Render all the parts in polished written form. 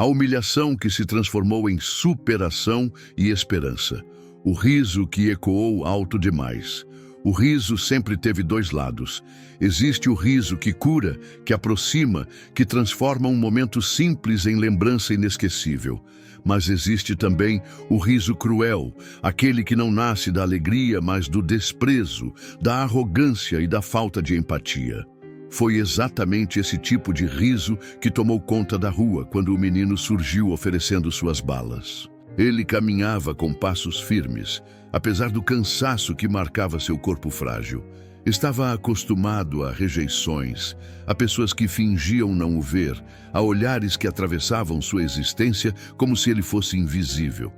A humilhação que se transformou em superação e esperança. O riso que ecoou alto demais. O riso sempre teve dois lados. Existe o riso que cura, que aproxima, que transforma um momento simples em lembrança inesquecível. Mas existe também o riso cruel, aquele que não nasce da alegria, mas do desprezo, da arrogância e da falta de empatia. Foi exatamente esse tipo de riso que tomou conta da rua quando o menino surgiu oferecendo suas balas. Ele caminhava com passos firmes, apesar do cansaço que marcava seu corpo frágil. Estava acostumado a rejeições, a pessoas que fingiam não o ver, a olhares que atravessavam sua existência como se ele fosse invisível.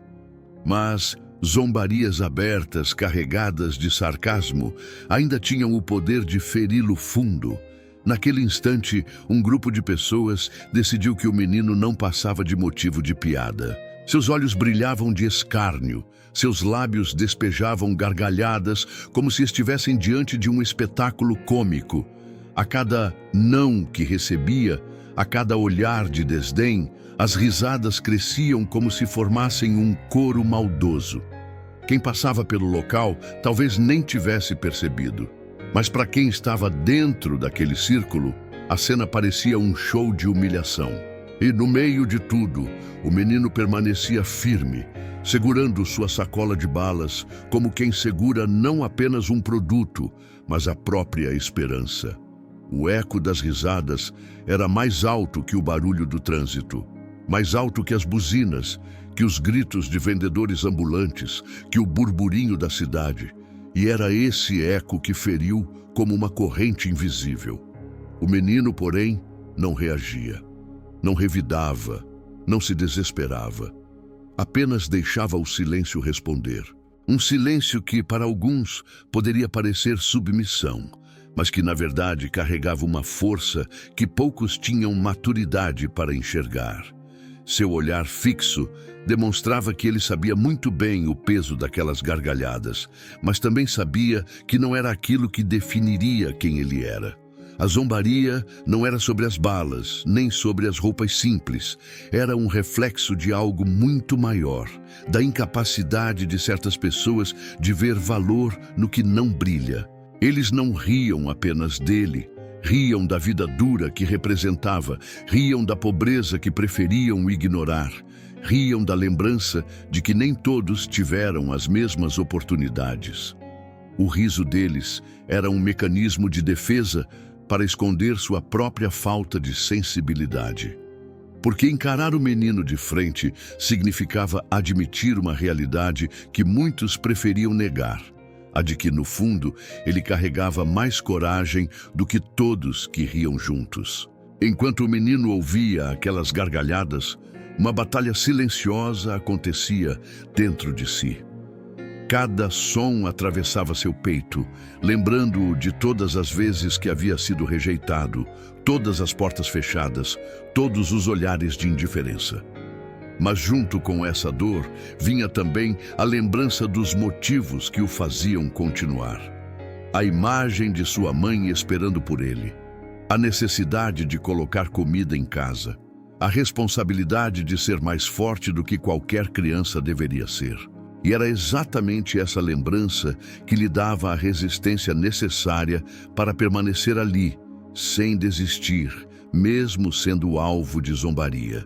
Mas zombarias abertas, carregadas de sarcasmo, ainda tinham o poder de feri-lo fundo. Naquele instante, um grupo de pessoas decidiu que o menino não passava de motivo de piada. Seus olhos brilhavam de escárnio, seus lábios despejavam gargalhadas como se estivessem diante de um espetáculo cômico. A cada não que recebia, a cada olhar de desdém, as risadas cresciam como se formassem um coro maldoso. Quem passava pelo local talvez nem tivesse percebido. Mas para quem estava dentro daquele círculo, a cena parecia um show de humilhação. E no meio de tudo, o menino permanecia firme, segurando sua sacola de balas, como quem segura não apenas um produto, mas a própria esperança. O eco das risadas era mais alto que o barulho do trânsito, mais alto que as buzinas, que os gritos de vendedores ambulantes, que o burburinho da cidade. E era esse eco que feriu como uma corrente invisível. O menino, porém, não reagia, não revidava, não se desesperava. Apenas deixava o silêncio responder. Um silêncio que, para alguns, poderia parecer submissão, mas que, na verdade, carregava uma força que poucos tinham maturidade para enxergar. Seu olhar fixo demonstrava que ele sabia muito bem o peso daquelas gargalhadas, mas também sabia que não era aquilo que definiria quem ele era. A zombaria não era sobre as balas, nem sobre as roupas simples. Era um reflexo de algo muito maior, da incapacidade de certas pessoas de ver valor no que não brilha. Eles não riam apenas dele. Riam da vida dura que representava, riam da pobreza que preferiam ignorar, riam da lembrança de que nem todos tiveram as mesmas oportunidades. O riso deles era um mecanismo de defesa para esconder sua própria falta de sensibilidade. Porque encarar o menino de frente significava admitir uma realidade que muitos preferiam negar. A de que, no fundo, ele carregava mais coragem do que todos que riam juntos. Enquanto o menino ouvia aquelas gargalhadas, uma batalha silenciosa acontecia dentro de si. Cada som atravessava seu peito, lembrando-o de todas as vezes que havia sido rejeitado, todas as portas fechadas, todos os olhares de indiferença. Mas junto com essa dor, vinha também a lembrança dos motivos que o faziam continuar. A imagem de sua mãe esperando por ele, a necessidade de colocar comida em casa, a responsabilidade de ser mais forte do que qualquer criança deveria ser. E era exatamente essa lembrança que lhe dava a resistência necessária para permanecer ali, sem desistir, mesmo sendo alvo de zombaria.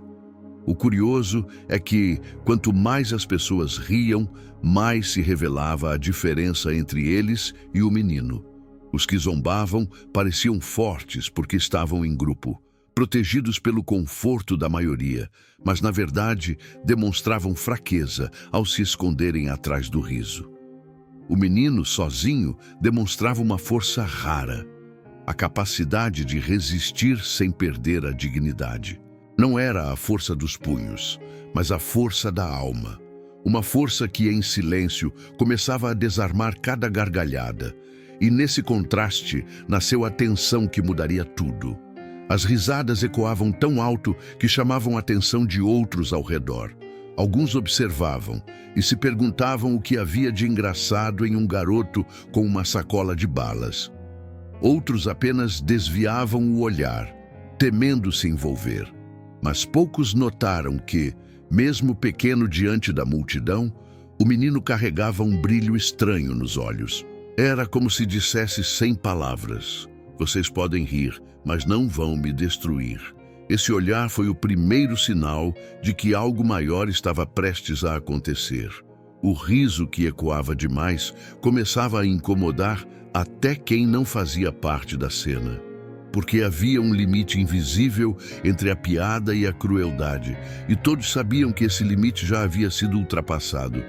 O curioso é que, quanto mais as pessoas riam, mais se revelava a diferença entre eles e o menino. Os que zombavam pareciam fortes porque estavam em grupo, protegidos pelo conforto da maioria, mas, na verdade, demonstravam fraqueza ao se esconderem atrás do riso. O menino, sozinho, demonstrava uma força rara, a capacidade de resistir sem perder a dignidade. Não era a força dos punhos, mas a força da alma. Uma força que, em silêncio, começava a desarmar cada gargalhada. E nesse contraste, nasceu a tensão que mudaria tudo. As risadas ecoavam tão alto que chamavam a atenção de outros ao redor. Alguns observavam e se perguntavam o que havia de engraçado em um garoto com uma sacola de balas. Outros apenas desviavam o olhar, temendo se envolver. Mas poucos notaram que, mesmo pequeno diante da multidão, o menino carregava um brilho estranho nos olhos. Era como se dissesse sem palavras: vocês podem rir, mas não vão me destruir. Esse olhar foi o primeiro sinal de que algo maior estava prestes a acontecer. O riso que ecoava demais começava a incomodar até quem não fazia parte da cena. Porque havia um limite invisível entre a piada e a crueldade, e todos sabiam que esse limite já havia sido ultrapassado.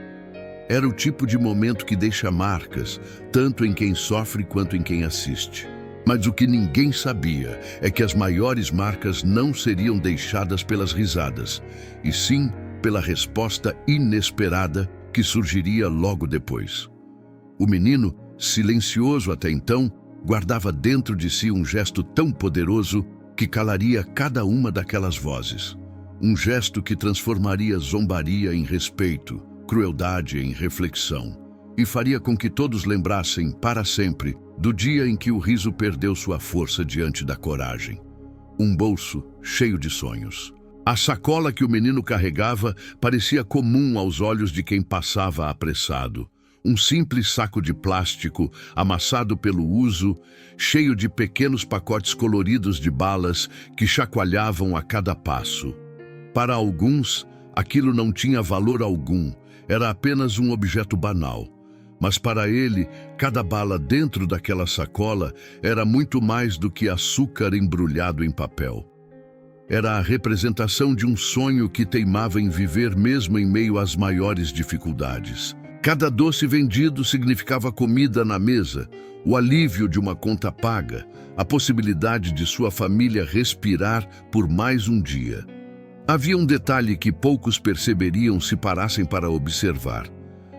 Era o tipo de momento que deixa marcas, tanto em quem sofre quanto em quem assiste. Mas o que ninguém sabia é que as maiores marcas não seriam deixadas pelas risadas, e sim pela resposta inesperada que surgiria logo depois. O menino, silencioso até então, guardava dentro de si um gesto tão poderoso que calaria cada uma daquelas vozes. Um gesto que transformaria zombaria em respeito, crueldade em reflexão, e faria com que todos lembrassem para sempre do dia em que o riso perdeu sua força diante da coragem. Um bolso cheio de sonhos. A sacola que o menino carregava parecia comum aos olhos de quem passava apressado. Um simples saco de plástico, amassado pelo uso, cheio de pequenos pacotes coloridos de balas que chacoalhavam a cada passo. Para alguns, aquilo não tinha valor algum, era apenas um objeto banal. Mas para ele, cada bala dentro daquela sacola era muito mais do que açúcar embrulhado em papel. Era a representação de um sonho que teimava em viver mesmo em meio às maiores dificuldades. Cada doce vendido significava comida na mesa, o alívio de uma conta paga, a possibilidade de sua família respirar por mais um dia. Havia um detalhe que poucos perceberiam se parassem para observar.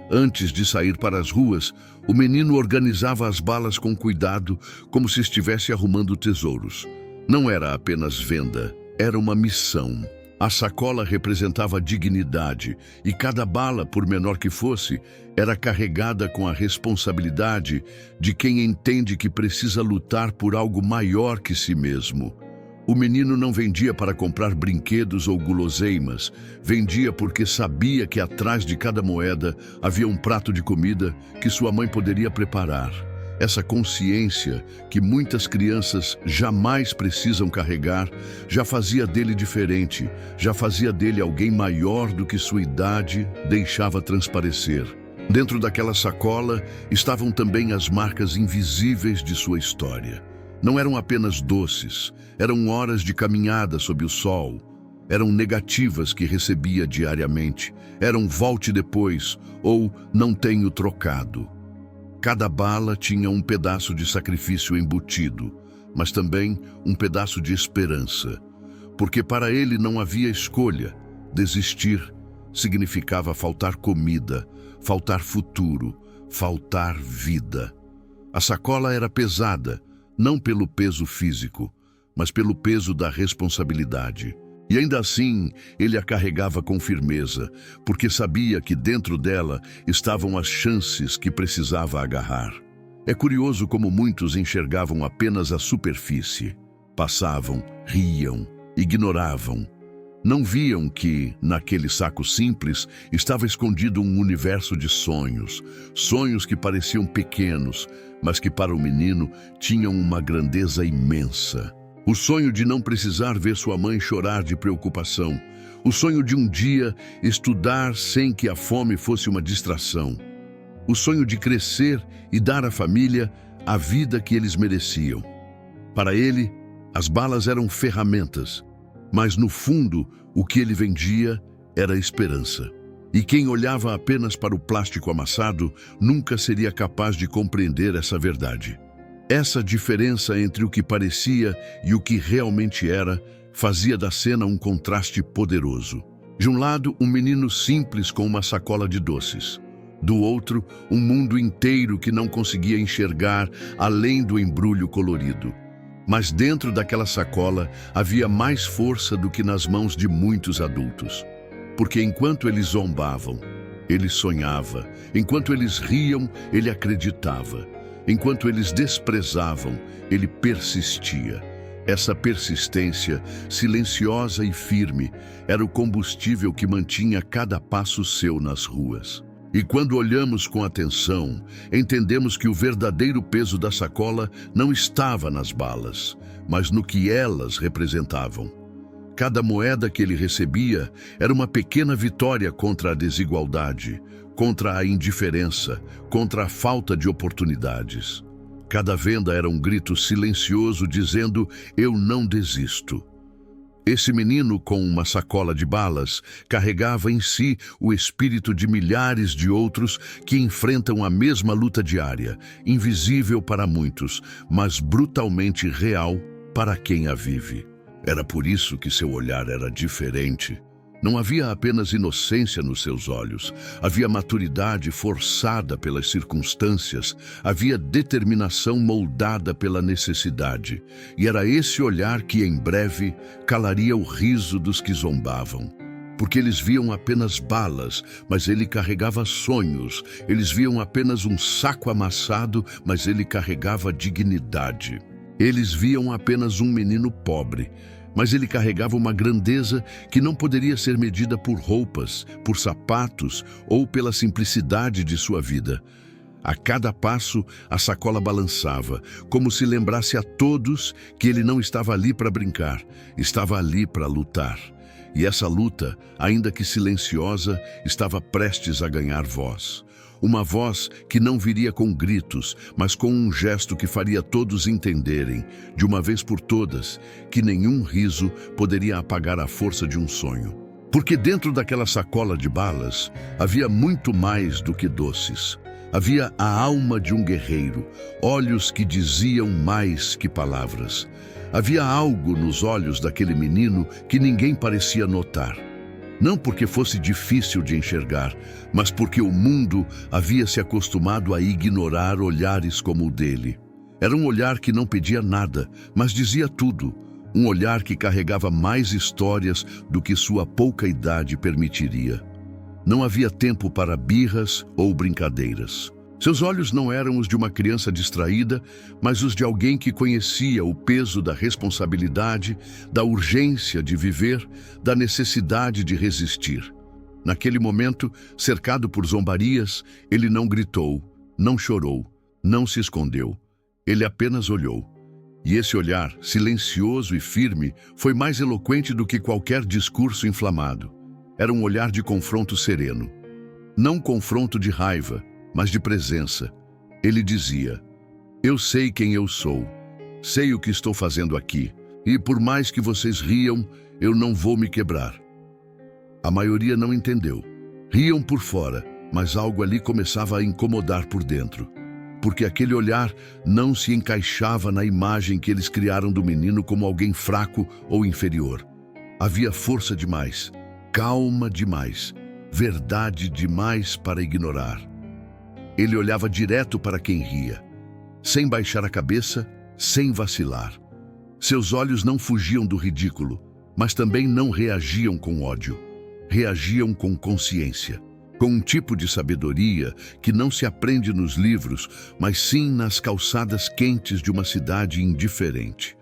Antes de sair para as ruas, o menino organizava as balas com cuidado, como se estivesse arrumando tesouros. Não era apenas venda, era uma missão. A sacola representava dignidade, e cada bala, por menor que fosse, era carregada com a responsabilidade de quem entende que precisa lutar por algo maior que si mesmo. O menino não vendia para comprar brinquedos ou guloseimas, vendia porque sabia que atrás de cada moeda havia um prato de comida que sua mãe poderia preparar. Essa consciência que muitas crianças jamais precisam carregar já fazia dele diferente, já fazia dele alguém maior do que sua idade deixava transparecer. Dentro daquela sacola estavam também as marcas invisíveis de sua história. Não eram apenas doces, eram horas de caminhada sob o sol, eram negativas que recebia diariamente, eram volte depois ou não tenho trocado. Cada bala tinha um pedaço de sacrifício embutido, mas também um pedaço de esperança, porque para ele não havia escolha. Desistir significava faltar comida, faltar futuro, faltar vida. A sacola era pesada, não pelo peso físico, mas pelo peso da responsabilidade. E ainda assim, ele a carregava com firmeza, porque sabia que dentro dela estavam as chances que precisava agarrar. É curioso como muitos enxergavam apenas a superfície. Passavam, riam, ignoravam. Não viam que, naquele saco simples, estava escondido um universo de sonhos. Sonhos que pareciam pequenos, mas que para o menino tinham uma grandeza imensa. O sonho de não precisar ver sua mãe chorar de preocupação. O sonho de um dia estudar sem que a fome fosse uma distração. O sonho de crescer e dar à família a vida que eles mereciam. Para ele, as balas eram ferramentas, mas no fundo, o que ele vendia era esperança. E quem olhava apenas para o plástico amassado nunca seria capaz de compreender essa verdade. Essa diferença entre o que parecia e o que realmente era fazia da cena um contraste poderoso. De um lado, um menino simples com uma sacola de doces. Do outro, um mundo inteiro que não conseguia enxergar além do embrulho colorido. Mas dentro daquela sacola havia mais força do que nas mãos de muitos adultos. Porque enquanto eles zombavam, ele sonhava. Enquanto eles riam, ele acreditava. Enquanto eles desprezavam, ele persistia. Essa persistência, silenciosa e firme, era o combustível que mantinha cada passo seu nas ruas. E quando olhamos com atenção, entendemos que o verdadeiro peso da sacola não estava nas balas, mas no que elas representavam. Cada moeda que ele recebia era uma pequena vitória contra a desigualdade, contra a indiferença, contra a falta de oportunidades. Cada venda era um grito silencioso dizendo: "Eu não desisto." Esse menino, com uma sacola de balas, carregava em si o espírito de milhares de outros que enfrentam a mesma luta diária, invisível para muitos, mas brutalmente real para quem a vive. Era por isso que seu olhar era diferente. Não havia apenas inocência nos seus olhos, havia maturidade forçada pelas circunstâncias, havia determinação moldada pela necessidade. E era esse olhar que, em breve, calaria o riso dos que zombavam. Porque eles viam apenas balas, mas ele carregava sonhos. Eles viam apenas um saco amassado, mas ele carregava dignidade. Eles viam apenas um menino pobre, mas ele carregava uma grandeza que não poderia ser medida por roupas, por sapatos ou pela simplicidade de sua vida. A cada passo, a sacola balançava, como se lembrasse a todos que ele não estava ali para brincar, estava ali para lutar. E essa luta, ainda que silenciosa, estava prestes a ganhar voz. Uma voz que não viria com gritos, mas com um gesto que faria todos entenderem, de uma vez por todas, que nenhum riso poderia apagar a força de um sonho. Porque dentro daquela sacola de balas havia muito mais do que doces. Havia a alma de um guerreiro, olhos que diziam mais que palavras. Havia algo nos olhos daquele menino que ninguém parecia notar. Não porque fosse difícil de enxergar, mas porque o mundo havia se acostumado a ignorar olhares como o dele. Era um olhar que não pedia nada, mas dizia tudo. Um olhar que carregava mais histórias do que sua pouca idade permitiria. Não havia tempo para birras ou brincadeiras. Seus olhos não eram os de uma criança distraída, mas os de alguém que conhecia o peso da responsabilidade, da urgência de viver, da necessidade de resistir. Naquele momento, cercado por zombarias, ele não gritou, não chorou, não se escondeu. Ele apenas olhou. E esse olhar, silencioso e firme, foi mais eloquente do que qualquer discurso inflamado. Era um olhar de confronto sereno. Não confronto de raiva, mas de presença. Ele dizia: "Eu sei quem eu sou, sei o que estou fazendo aqui, e por mais que vocês riam, eu não vou me quebrar." A maioria não entendeu. Riam por fora, mas algo ali começava a incomodar por dentro. Porque aquele olhar não se encaixava na imagem que eles criaram do menino como alguém fraco ou inferior. Havia força demais, calma demais, verdade demais para ignorar. Ele olhava direto para quem ria, sem baixar a cabeça, sem vacilar. Seus olhos não fugiam do ridículo, mas também não reagiam com ódio. Reagiam com consciência, com um tipo de sabedoria que não se aprende nos livros, mas sim nas calçadas quentes de uma cidade indiferente.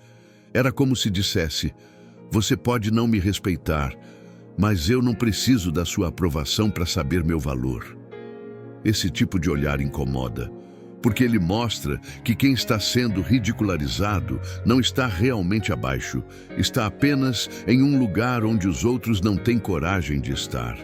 Era como se dissesse: "Você pode não me respeitar, mas eu não preciso da sua aprovação para saber meu valor." Esse tipo de olhar incomoda, porque ele mostra que quem está sendo ridicularizado não está realmente abaixo, está apenas em um lugar onde os outros não têm coragem de estar.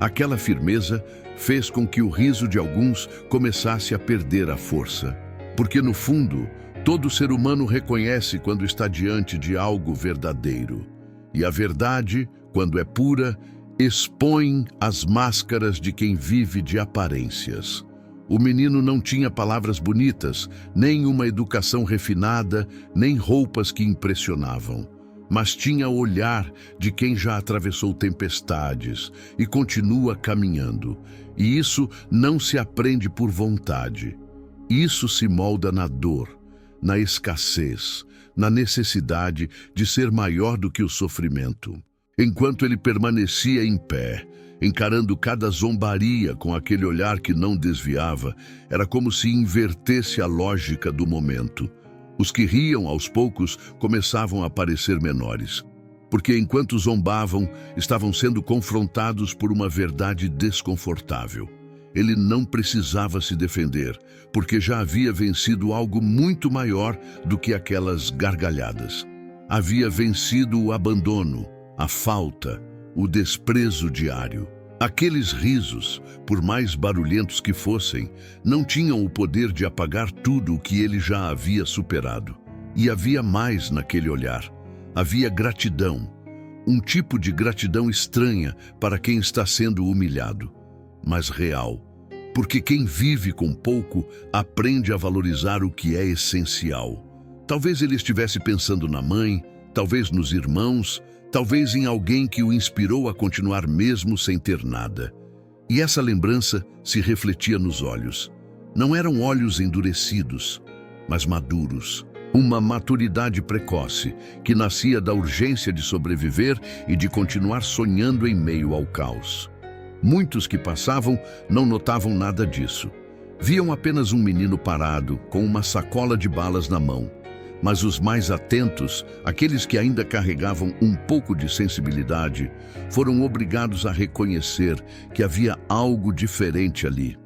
Aquela firmeza fez com que o riso de alguns começasse a perder a força, porque no fundo, todo ser humano reconhece quando está diante de algo verdadeiro. E a verdade, quando é pura, expõe as máscaras de quem vive de aparências. O menino não tinha palavras bonitas, nem uma educação refinada, nem roupas que impressionavam, mas tinha o olhar de quem já atravessou tempestades e continua caminhando. E isso não se aprende por vontade. Isso se molda na dor, na escassez, na necessidade de ser maior do que o sofrimento. Enquanto ele permanecia em pé, encarando cada zombaria com aquele olhar que não desviava, era como se invertesse a lógica do momento. Os que riam aos poucos começavam a parecer menores, porque enquanto zombavam, estavam sendo confrontados por uma verdade desconfortável. Ele não precisava se defender, porque já havia vencido algo muito maior do que aquelas gargalhadas. Havia vencido o abandono, a falta, o desprezo diário. Aqueles risos, por mais barulhentos que fossem, não tinham o poder de apagar tudo o que ele já havia superado. E havia mais naquele olhar. Havia gratidão, um tipo de gratidão estranha para quem está sendo humilhado, mas real, porque quem vive com pouco aprende a valorizar o que é essencial. Talvez ele estivesse pensando na mãe, talvez nos irmãos, talvez em alguém que o inspirou a continuar mesmo sem ter nada. E essa lembrança se refletia nos olhos. Não eram olhos endurecidos, mas maduros. Uma maturidade precoce que nascia da urgência de sobreviver e de continuar sonhando em meio ao caos. Muitos que passavam não notavam nada disso. Viam apenas um menino parado, com uma sacola de balas na mão. Mas os mais atentos, aqueles que ainda carregavam um pouco de sensibilidade, foram obrigados a reconhecer que havia algo diferente ali.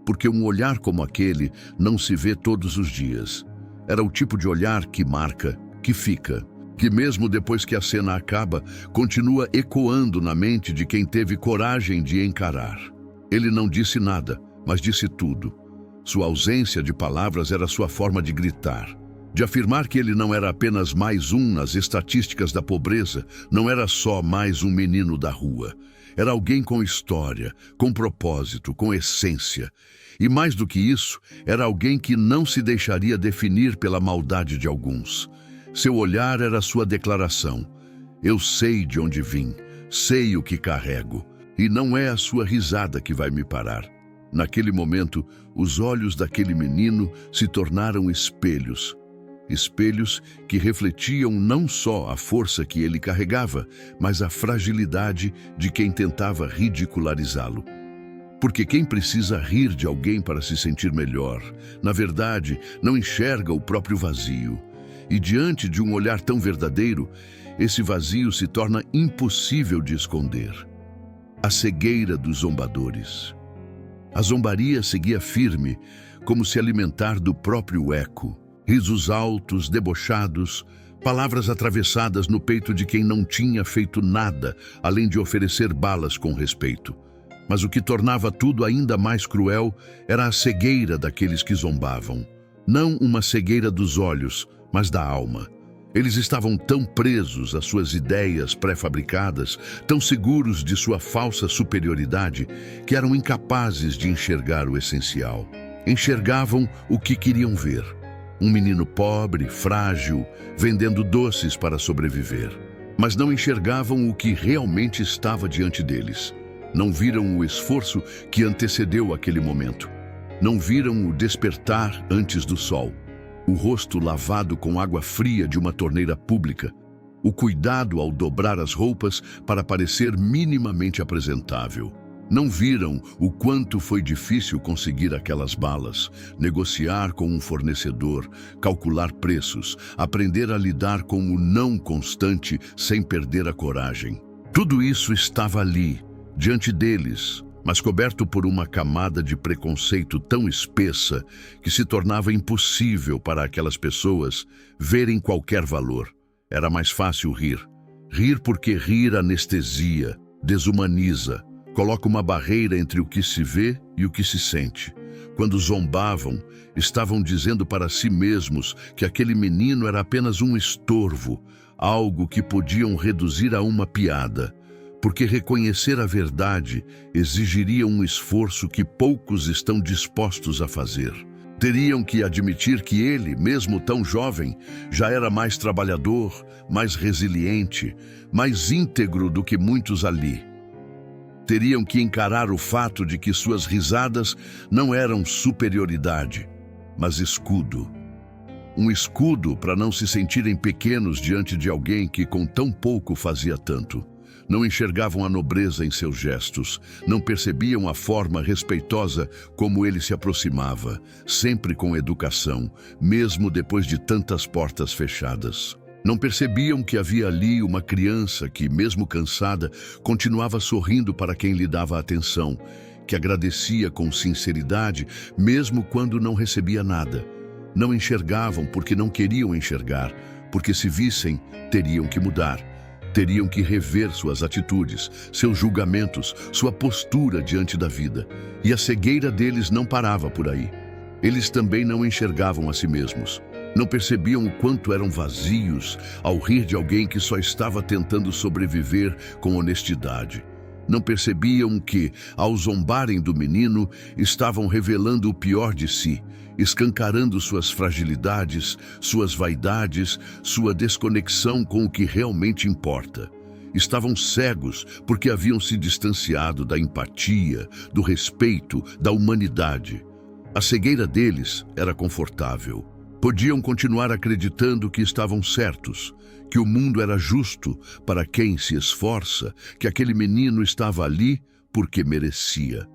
Porque um olhar como aquele não se vê todos os dias. Era o tipo de olhar que marca, que fica, que mesmo depois que a cena acaba, continua ecoando na mente de quem teve coragem de encarar. Ele não disse nada, mas disse tudo. Sua ausência de palavras era sua forma de gritar, de afirmar que ele não era apenas mais um nas estatísticas da pobreza, não era só mais um menino da rua. Era alguém com história, com propósito, com essência. E mais do que isso, era alguém que não se deixaria definir pela maldade de alguns. Seu olhar era sua declaração. Eu sei de onde vim, sei o que carrego, e não é a sua risada que vai me parar. Naquele momento, os olhos daquele menino se tornaram espelhos. Espelhos que refletiam não só a força que ele carregava, mas a fragilidade de quem tentava ridicularizá-lo. Porque quem precisa rir de alguém para se sentir melhor, na verdade, não enxerga o próprio vazio. E diante de um olhar tão verdadeiro, esse vazio se torna impossível de esconder. A cegueira dos zombadores. A zombaria seguia firme, como se alimentar do próprio eco. Risos altos, debochados, palavras atravessadas no peito de quem não tinha feito nada, além de oferecer balas com respeito. Mas o que tornava tudo ainda mais cruel era a cegueira daqueles que zombavam. Não uma cegueira dos olhos, mas da alma. Eles estavam tão presos às suas ideias pré-fabricadas, tão seguros de sua falsa superioridade, que eram incapazes de enxergar o essencial. Enxergavam o que queriam ver. Um menino pobre, frágil, vendendo doces para sobreviver. Mas não enxergavam o que realmente estava diante deles. Não viram o esforço que antecedeu aquele momento. Não viram o despertar antes do sol. O rosto lavado com água fria de uma torneira pública. O cuidado ao dobrar as roupas para parecer minimamente apresentável. Não viram o quanto foi difícil conseguir aquelas balas, negociar com um fornecedor, calcular preços, aprender a lidar com o não constante sem perder a coragem. Tudo isso estava ali, diante deles, mas coberto por uma camada de preconceito tão espessa que se tornava impossível para aquelas pessoas verem qualquer valor. Era mais fácil rir. Rir porque rir anestesia, desumaniza, coloca uma barreira entre o que se vê e o que se sente. Quando zombavam, estavam dizendo para si mesmos que aquele menino era apenas um estorvo, algo que podiam reduzir a uma piada, porque reconhecer a verdade exigiria um esforço que poucos estão dispostos a fazer. Teriam que admitir que ele, mesmo tão jovem, já era mais trabalhador, mais resiliente, mais íntegro do que muitos ali. Teriam que encarar o fato de que suas risadas não eram superioridade, mas escudo. Um escudo para não se sentirem pequenos diante de alguém que com tão pouco fazia tanto. Não enxergavam a nobreza em seus gestos, não percebiam a forma respeitosa como ele se aproximava, sempre com educação, mesmo depois de tantas portas fechadas. Não percebiam que havia ali uma criança que, mesmo cansada, continuava sorrindo para quem lhe dava atenção, que agradecia com sinceridade, mesmo quando não recebia nada. Não enxergavam porque não queriam enxergar, porque se vissem, teriam que mudar. Teriam que rever suas atitudes, seus julgamentos, sua postura diante da vida. E a cegueira deles não parava por aí. Eles também não enxergavam a si mesmos. Não percebiam o quanto eram vazios ao rir de alguém que só estava tentando sobreviver com honestidade. Não percebiam que, ao zombarem do menino, estavam revelando o pior de si, escancarando suas fragilidades, suas vaidades, sua desconexão com o que realmente importa. Estavam cegos porque haviam se distanciado da empatia, do respeito, da humanidade. A cegueira deles era confortável. Podiam continuar acreditando que estavam certos, que o mundo era justo para quem se esforça, que aquele menino estava ali porque merecia.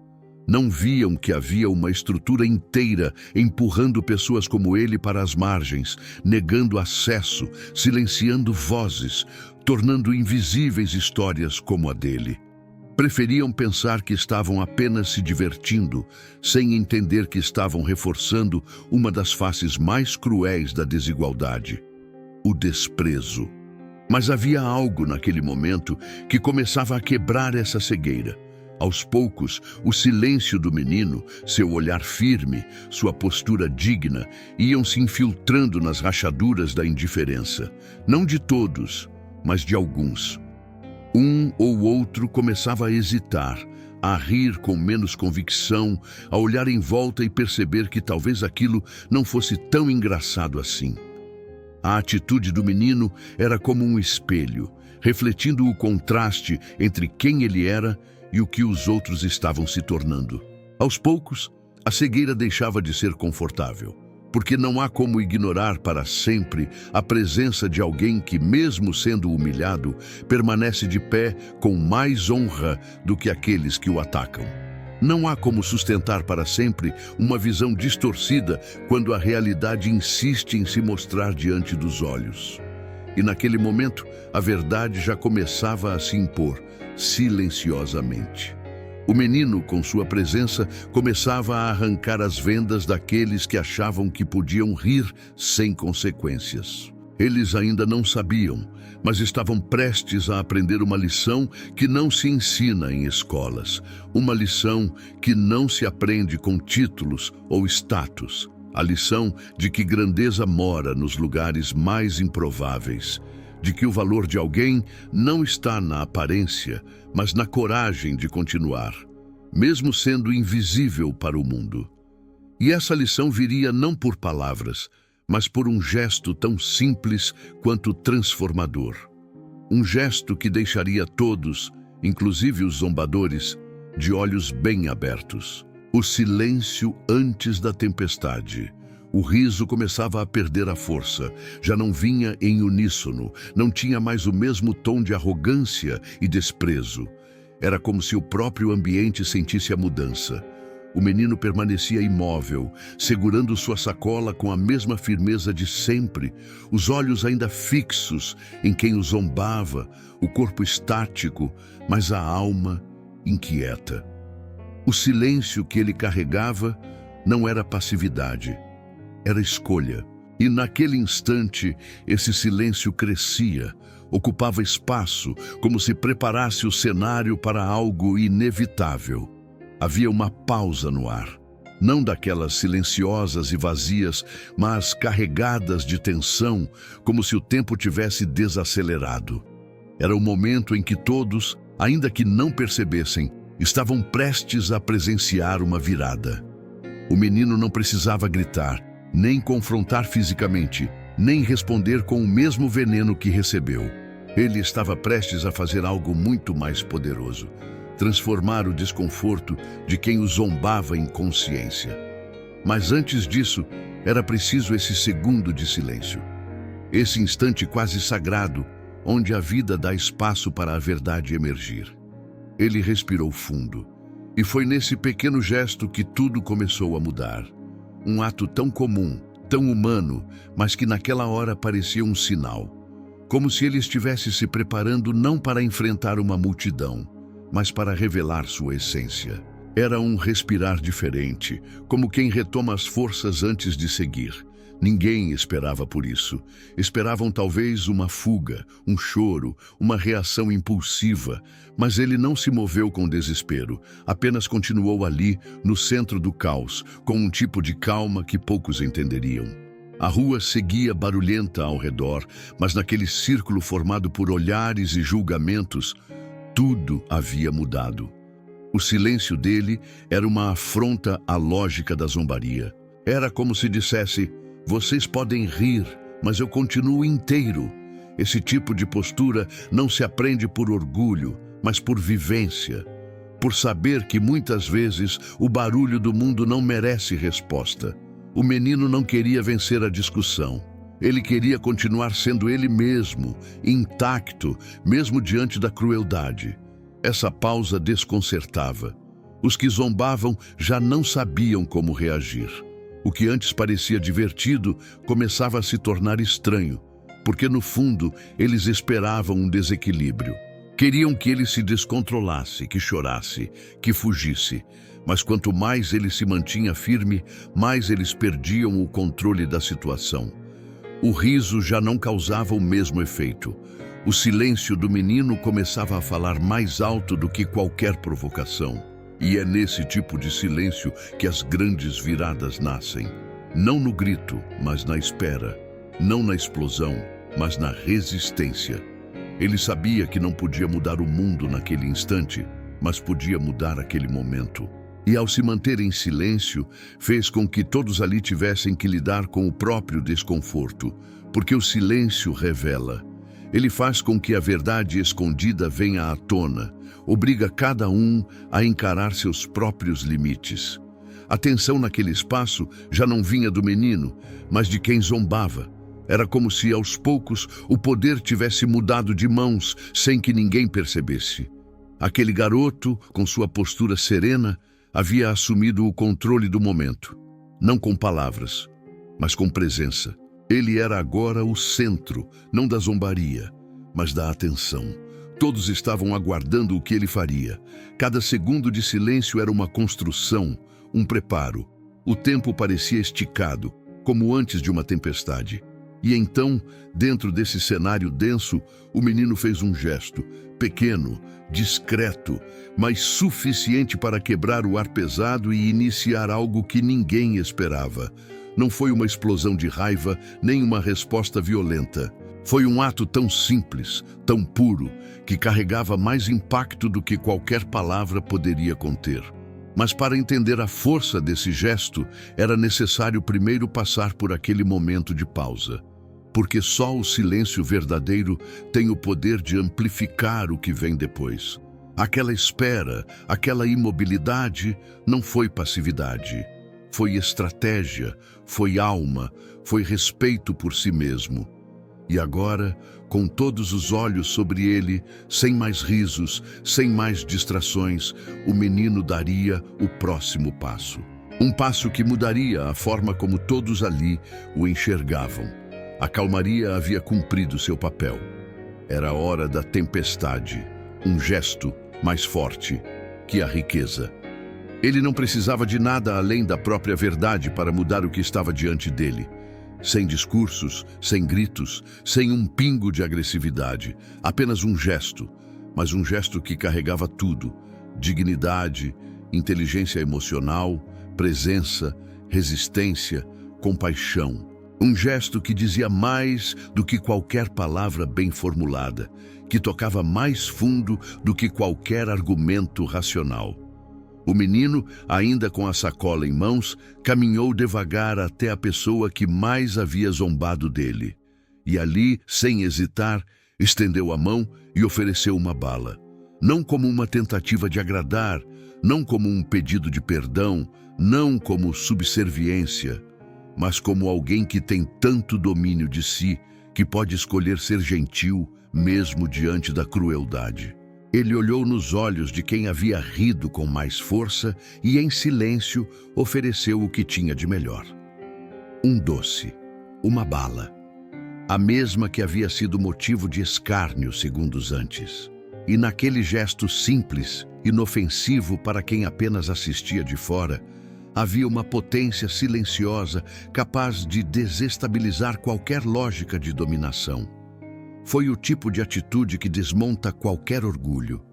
Não viam que havia uma estrutura inteira empurrando pessoas como ele para as margens, negando acesso, silenciando vozes, tornando invisíveis histórias como a dele. Preferiam pensar que estavam apenas se divertindo, sem entender que estavam reforçando uma das faces mais cruéis da desigualdade: o desprezo. Mas havia algo naquele momento que começava a quebrar essa cegueira. Aos poucos, o silêncio do menino, seu olhar firme, sua postura digna, iam se infiltrando nas rachaduras da indiferença. Não de todos, mas de alguns. Um ou outro começava a hesitar, a rir com menos convicção, a olhar em volta e perceber que talvez aquilo não fosse tão engraçado assim. A atitude do menino era como um espelho, refletindo o contraste entre quem ele era e o que os outros estavam se tornando. Aos poucos, a cegueira deixava de ser confortável, porque não há como ignorar para sempre a presença de alguém que, mesmo sendo humilhado, permanece de pé com mais honra do que aqueles que o atacam. Não há como sustentar para sempre uma visão distorcida quando a realidade insiste em se mostrar diante dos olhos. E naquele momento, a verdade já começava a se impor, silenciosamente. O menino, com sua presença, começava a arrancar as vendas daqueles que achavam que podiam rir sem consequências. Eles ainda não sabiam, mas estavam prestes a aprender uma lição que não se ensina em escolas, uma lição que não se aprende com títulos ou status. A lição de que grandeza mora nos lugares mais improváveis, de que o valor de alguém não está na aparência, mas na coragem de continuar, mesmo sendo invisível para o mundo. E essa lição viria não por palavras, mas por um gesto tão simples quanto transformador. Um gesto que deixaria todos, inclusive os zombadores, de olhos bem abertos. O silêncio antes da tempestade. O riso começava a perder a força, já não vinha em uníssono, não tinha mais o mesmo tom de arrogância e desprezo. Era como se o próprio ambiente sentisse a mudança. O menino permanecia imóvel, segurando sua sacola com a mesma firmeza de sempre, os olhos ainda fixos em quem o zombava, o corpo estático, mas a alma inquieta. O silêncio que ele carregava não era passividade, era escolha. E naquele instante, esse silêncio crescia, ocupava espaço, como se preparasse o cenário para algo inevitável. Havia uma pausa no ar, não daquelas silenciosas e vazias, mas carregadas de tensão, como se o tempo tivesse desacelerado. Era o momento em que todos, ainda que não percebessem, estavam prestes a presenciar uma virada. O menino não precisava gritar, nem confrontar fisicamente, nem responder com o mesmo veneno que recebeu. Ele estava prestes a fazer algo muito mais poderoso: transformar o desconforto de quem o zombava em consciência. Mas antes disso, era preciso esse segundo de silêncio. Esse instante quase sagrado, onde a vida dá espaço para a verdade emergir. Ele respirou fundo, e foi nesse pequeno gesto que tudo começou a mudar. Um ato tão comum, tão humano, mas que naquela hora parecia um sinal. Como se ele estivesse se preparando não para enfrentar uma multidão, mas para revelar sua essência. Era um respirar diferente, como quem retoma as forças antes de seguir. Ninguém esperava por isso. Esperavam talvez uma fuga, um choro, uma reação impulsiva, mas ele não se moveu com desespero, apenas continuou ali, no centro do caos, com um tipo de calma que poucos entenderiam. A rua seguia barulhenta ao redor, mas naquele círculo formado por olhares e julgamentos, tudo havia mudado. O silêncio dele era uma afronta à lógica da zombaria. Era como se dissesse: vocês podem rir, mas eu continuo inteiro. Esse tipo de postura não se aprende por orgulho, mas por vivência. Por saber que muitas vezes o barulho do mundo não merece resposta. O menino não queria vencer a discussão. Ele queria continuar sendo ele mesmo, intacto, mesmo diante da crueldade. Essa pausa desconcertava. Os que zombavam já não sabiam como reagir. O que antes parecia divertido começava a se tornar estranho, porque no fundo eles esperavam um desequilíbrio. Queriam que ele se descontrolasse, que chorasse, que fugisse. Mas quanto mais ele se mantinha firme, mais eles perdiam o controle da situação. O riso já não causava o mesmo efeito. O silêncio do menino começava a falar mais alto do que qualquer provocação. E é nesse tipo de silêncio que as grandes viradas nascem. Não no grito, mas na espera. Não na explosão, mas na resistência. Ele sabia que não podia mudar o mundo naquele instante, mas podia mudar aquele momento. E ao se manter em silêncio, fez com que todos ali tivessem que lidar com o próprio desconforto, porque o silêncio revela. Ele faz com que a verdade escondida venha à tona, obriga cada um a encarar seus próprios limites. A tensão naquele espaço já não vinha do menino, mas de quem zombava. Era como se, aos poucos, o poder tivesse mudado de mãos sem que ninguém percebesse. Aquele garoto, com sua postura serena, havia assumido o controle do momento. Não com palavras, mas com presença. Ele era agora o centro, não da zombaria, mas da atenção. Todos estavam aguardando o que ele faria. Cada segundo de silêncio era uma construção, um preparo. O tempo parecia esticado, como antes de uma tempestade. E então, dentro desse cenário denso, o menino fez um gesto, pequeno, discreto, mas suficiente para quebrar o ar pesado e iniciar algo que ninguém esperava. Não foi uma explosão de raiva, nem uma resposta violenta. Foi um ato tão simples, tão puro, que carregava mais impacto do que qualquer palavra poderia conter. Mas para entender a força desse gesto, era necessário primeiro passar por aquele momento de pausa. Porque só o silêncio verdadeiro tem o poder de amplificar o que vem depois. Aquela espera, aquela imobilidade, não foi passividade. Foi estratégia, foi alma, foi respeito por si mesmo. E agora, com todos os olhos sobre ele, sem mais risos, sem mais distrações, o menino daria o próximo passo. Um passo que mudaria a forma como todos ali o enxergavam. A calmaria havia cumprido seu papel. Era a hora da tempestade, um gesto mais forte que a riqueza. Ele não precisava de nada além da própria verdade para mudar o que estava diante dele. Sem discursos, sem gritos, sem um pingo de agressividade. Apenas um gesto, mas um gesto que carregava tudo: dignidade, inteligência emocional, presença, resistência, compaixão. Um gesto que dizia mais do que qualquer palavra bem formulada, que tocava mais fundo do que qualquer argumento racional. O menino, ainda com a sacola em mãos, caminhou devagar até a pessoa que mais havia zombado dele. E ali, sem hesitar, estendeu a mão e ofereceu uma bala. Não como uma tentativa de agradar, não como um pedido de perdão, não como subserviência, mas como alguém que tem tanto domínio de si, que pode escolher ser gentil, mesmo diante da crueldade. Ele olhou nos olhos de quem havia rido com mais força e, em silêncio, ofereceu o que tinha de melhor. Um doce, uma bala, a mesma que havia sido motivo de escárnio segundos antes. E naquele gesto simples, inofensivo para quem apenas assistia de fora, havia uma potência silenciosa capaz de desestabilizar qualquer lógica de dominação. Foi o tipo de atitude que desmonta qualquer orgulho,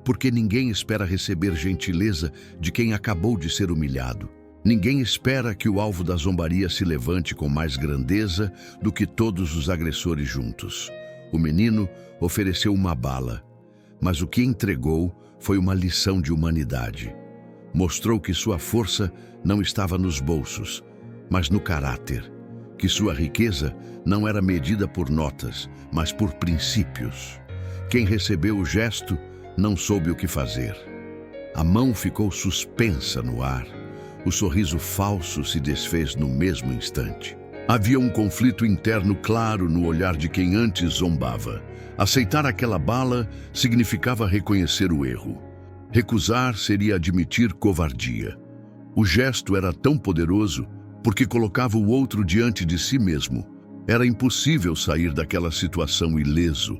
porque ninguém espera receber gentileza de quem acabou de ser humilhado. Ninguém espera que o alvo da zombaria se levante com mais grandeza do que todos os agressores juntos. O menino ofereceu uma bala, mas o que entregou foi uma lição de humanidade. Mostrou que sua força não estava nos bolsos, mas no caráter, que sua riqueza não era medida por notas, mas por princípios. Quem recebeu o gesto não soube o que fazer. A mão ficou suspensa no ar. O sorriso falso se desfez no mesmo instante. Havia um conflito interno claro no olhar de quem antes zombava. Aceitar aquela bala significava reconhecer o erro. Recusar seria admitir covardia. O gesto era tão poderoso porque colocava o outro diante de si mesmo. Era impossível sair daquela situação ileso.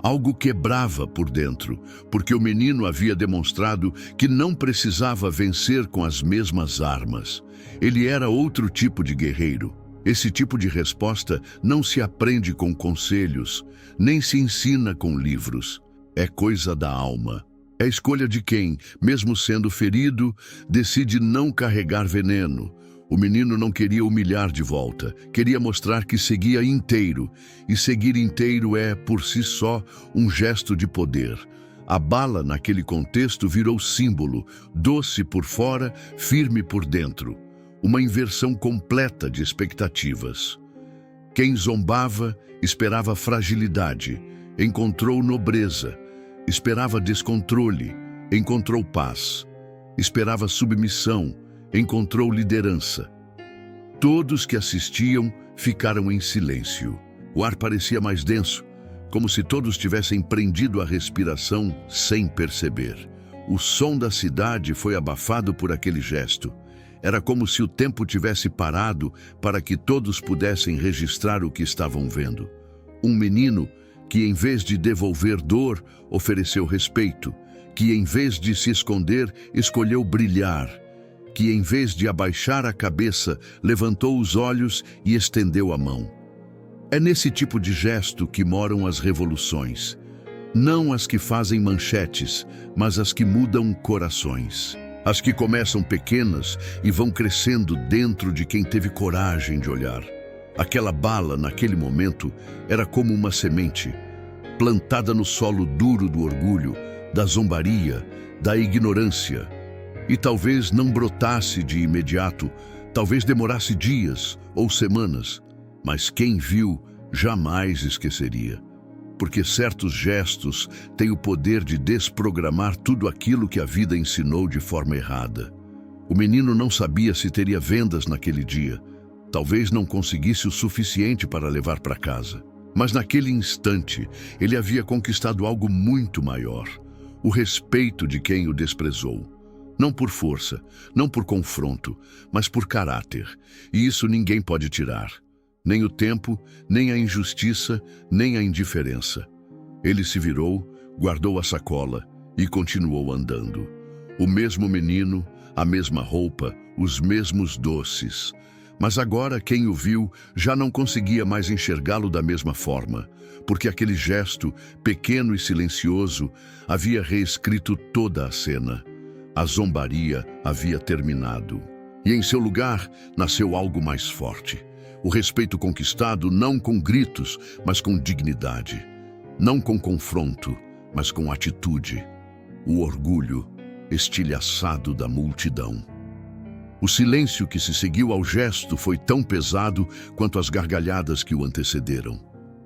Algo quebrava por dentro, porque o menino havia demonstrado que não precisava vencer com as mesmas armas. Ele era outro tipo de guerreiro. Esse tipo de resposta não se aprende com conselhos, nem se ensina com livros. É coisa da alma. É escolha de quem, mesmo sendo ferido, decide não carregar veneno. O menino não queria humilhar de volta, queria mostrar que seguia inteiro. E seguir inteiro é, por si só, um gesto de poder. A bala, naquele contexto, virou símbolo, doce por fora, firme por dentro. Uma inversão completa de expectativas. Quem zombava esperava fragilidade, encontrou nobreza. Esperava descontrole, encontrou paz. Esperava submissão, encontrou liderança. Todos que assistiam ficaram em silêncio. O ar parecia mais denso, como se todos tivessem prendido a respiração sem perceber. O som da cidade foi abafado por aquele gesto. Era como se o tempo tivesse parado para que todos pudessem registrar o que estavam vendo. Um menino que, em vez de devolver dor, ofereceu respeito, que, em vez de se esconder, escolheu brilhar, que, em vez de abaixar a cabeça, levantou os olhos e estendeu a mão. É nesse tipo de gesto que moram as revoluções. Não as que fazem manchetes, mas as que mudam corações. As que começam pequenas e vão crescendo dentro de quem teve coragem de olhar. Aquela bala, naquele momento, era como uma semente, plantada no solo duro do orgulho, da zombaria, da ignorância. E talvez não brotasse de imediato, talvez demorasse dias ou semanas, mas quem viu jamais esqueceria. Porque certos gestos têm o poder de desprogramar tudo aquilo que a vida ensinou de forma errada. O menino não sabia se teria vendas naquele dia. Talvez não conseguisse o suficiente para levar para casa. Mas naquele instante, ele havia conquistado algo muito maior. O respeito de quem o desprezou. Não por força, não por confronto, mas por caráter. E isso ninguém pode tirar. Nem o tempo, nem a injustiça, nem a indiferença. Ele se virou, guardou a sacola e continuou andando. O mesmo menino, a mesma roupa, os mesmos doces. Mas agora quem o viu já não conseguia mais enxergá-lo da mesma forma, porque aquele gesto, pequeno e silencioso, havia reescrito toda a cena. A zombaria havia terminado. E em seu lugar nasceu algo mais forte. O respeito conquistado não com gritos, mas com dignidade. Não com confronto, mas com atitude. O orgulho estilhaçado da multidão. O silêncio que se seguiu ao gesto foi tão pesado quanto as gargalhadas que o antecederam.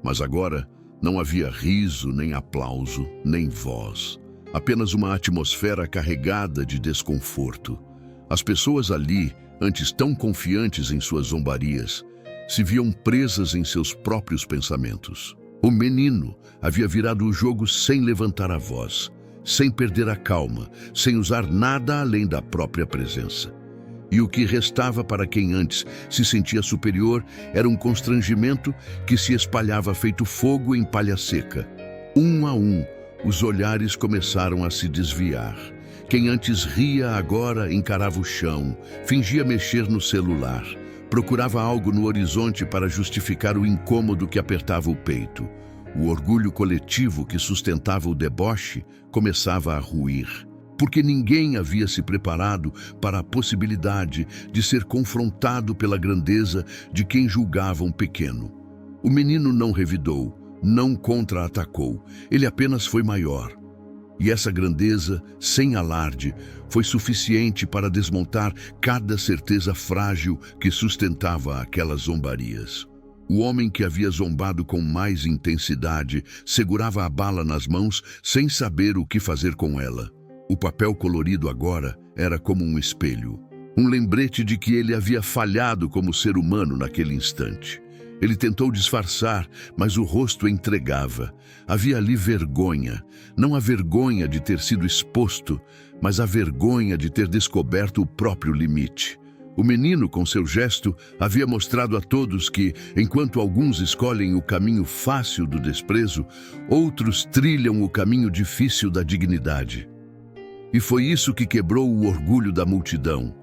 Mas agora não havia riso, nem aplauso, nem voz. Apenas uma atmosfera carregada de desconforto. As pessoas ali, antes tão confiantes em suas zombarias, se viam presas em seus próprios pensamentos. O menino havia virado o jogo sem levantar a voz, sem perder a calma, sem usar nada além da própria presença. E o que restava para quem antes se sentia superior era um constrangimento que se espalhava feito fogo em palha seca. Um a um, os olhares começaram a se desviar. Quem antes ria agora encarava o chão, fingia mexer no celular, procurava algo no horizonte para justificar o incômodo que apertava o peito. O orgulho coletivo que sustentava o deboche começava a ruir, porque ninguém havia se preparado para a possibilidade de ser confrontado pela grandeza de quem julgavam pequeno. O menino não revidou, não contra-atacou, ele apenas foi maior. E essa grandeza, sem alarde, foi suficiente para desmontar cada certeza frágil que sustentava aquelas zombarias. O homem que havia zombado com mais intensidade segurava a bala nas mãos sem saber o que fazer com ela. O papel colorido agora era como um espelho, um lembrete de que ele havia falhado como ser humano naquele instante. Ele tentou disfarçar, mas o rosto entregava. Havia ali vergonha, não a vergonha de ter sido exposto, mas a vergonha de ter descoberto o próprio limite. O menino, com seu gesto, havia mostrado a todos que, enquanto alguns escolhem o caminho fácil do desprezo, outros trilham o caminho difícil da dignidade. E foi isso que quebrou o orgulho da multidão.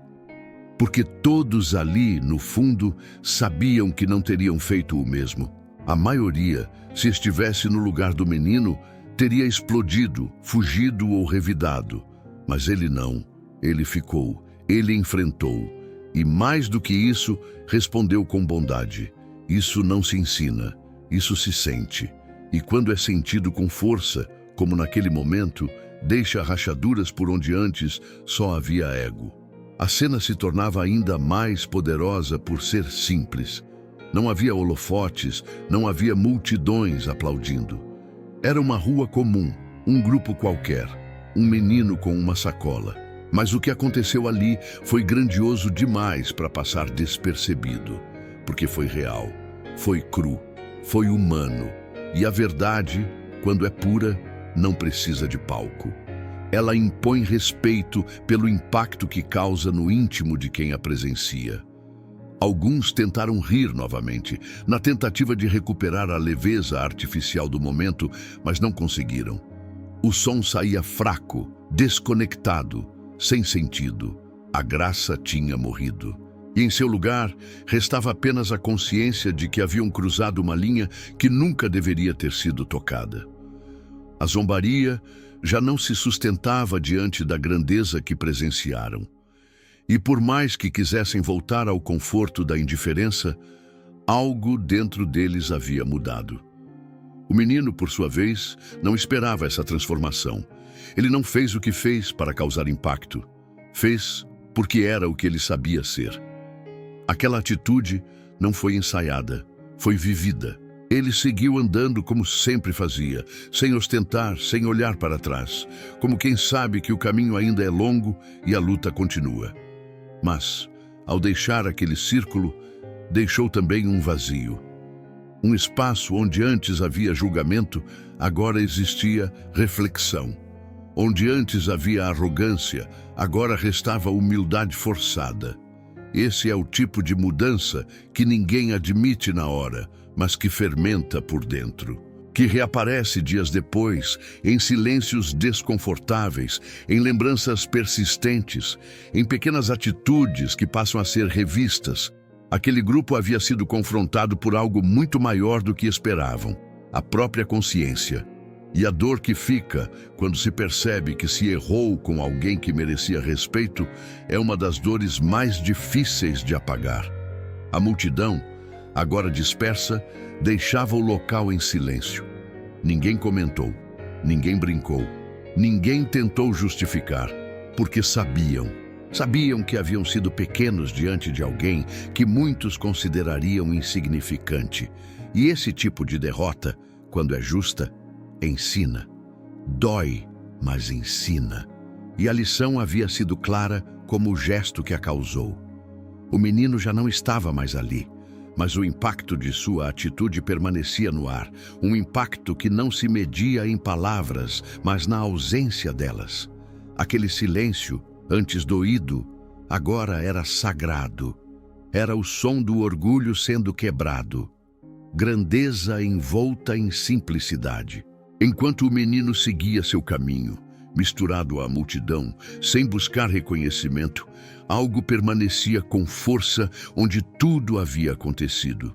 Porque todos ali, no fundo, sabiam que não teriam feito o mesmo. A maioria, se estivesse no lugar do menino, teria explodido, fugido ou revidado. Mas ele não. Ele ficou. Ele enfrentou. E mais do que isso, respondeu com bondade. Isso não se ensina. Isso se sente. E quando é sentido com força, como naquele momento, deixa rachaduras por onde antes só havia ego. A cena se tornava ainda mais poderosa por ser simples. Não havia holofotes, não havia multidões aplaudindo. Era uma rua comum, um grupo qualquer, um menino com uma sacola. Mas o que aconteceu ali foi grandioso demais para passar despercebido, porque foi real, foi cru, foi humano. E a verdade, quando é pura, não precisa de palco. Ela impõe respeito pelo impacto que causa no íntimo de quem a presencia. Alguns tentaram rir novamente, na tentativa de recuperar a leveza artificial do momento, mas não conseguiram. O som saía fraco, desconectado, sem sentido. A graça tinha morrido. E em seu lugar, restava apenas a consciência de que haviam cruzado uma linha que nunca deveria ter sido tocada. A zombaria já não se sustentava diante da grandeza que presenciaram. E por mais que quisessem voltar ao conforto da indiferença, algo dentro deles havia mudado. O menino, por sua vez, não esperava essa transformação. Ele não fez o que fez para causar impacto. Fez porque era o que ele sabia ser. Aquela atitude não foi ensaiada, foi vivida. Ele seguiu andando como sempre fazia, sem ostentar, sem olhar para trás, como quem sabe que o caminho ainda é longo e a luta continua. Mas, ao deixar aquele círculo, deixou também um vazio. Um espaço onde antes havia julgamento, agora existia reflexão. Onde antes havia arrogância, agora restava humildade forçada. Esse é o tipo de mudança que ninguém admite na hora, mas que fermenta por dentro, que reaparece dias depois, em silêncios desconfortáveis, em lembranças persistentes, em pequenas atitudes que passam a ser revistas. Aquele grupo havia sido confrontado por algo muito maior do que esperavam, a própria consciência. E a dor que fica quando se percebe que se errou com alguém que merecia respeito é uma das dores mais difíceis de apagar. A multidão, agora dispersa, deixava o local em silêncio. Ninguém comentou, ninguém brincou, ninguém tentou justificar, porque sabiam que haviam sido pequenos diante de alguém que muitos considerariam insignificante. E esse tipo de derrota, quando é justa, ensina. Dói, mas ensina. E a lição havia sido clara como o gesto que a causou. O menino já não estava mais ali, mas o impacto de sua atitude permanecia no ar, um impacto que não se media em palavras, mas na ausência delas. Aquele silêncio, antes doído, agora era sagrado. Era o som do orgulho sendo quebrado. Grandeza envolta em simplicidade. Enquanto o menino seguia seu caminho, misturado à multidão, sem buscar reconhecimento, algo permanecia com força onde tudo havia acontecido.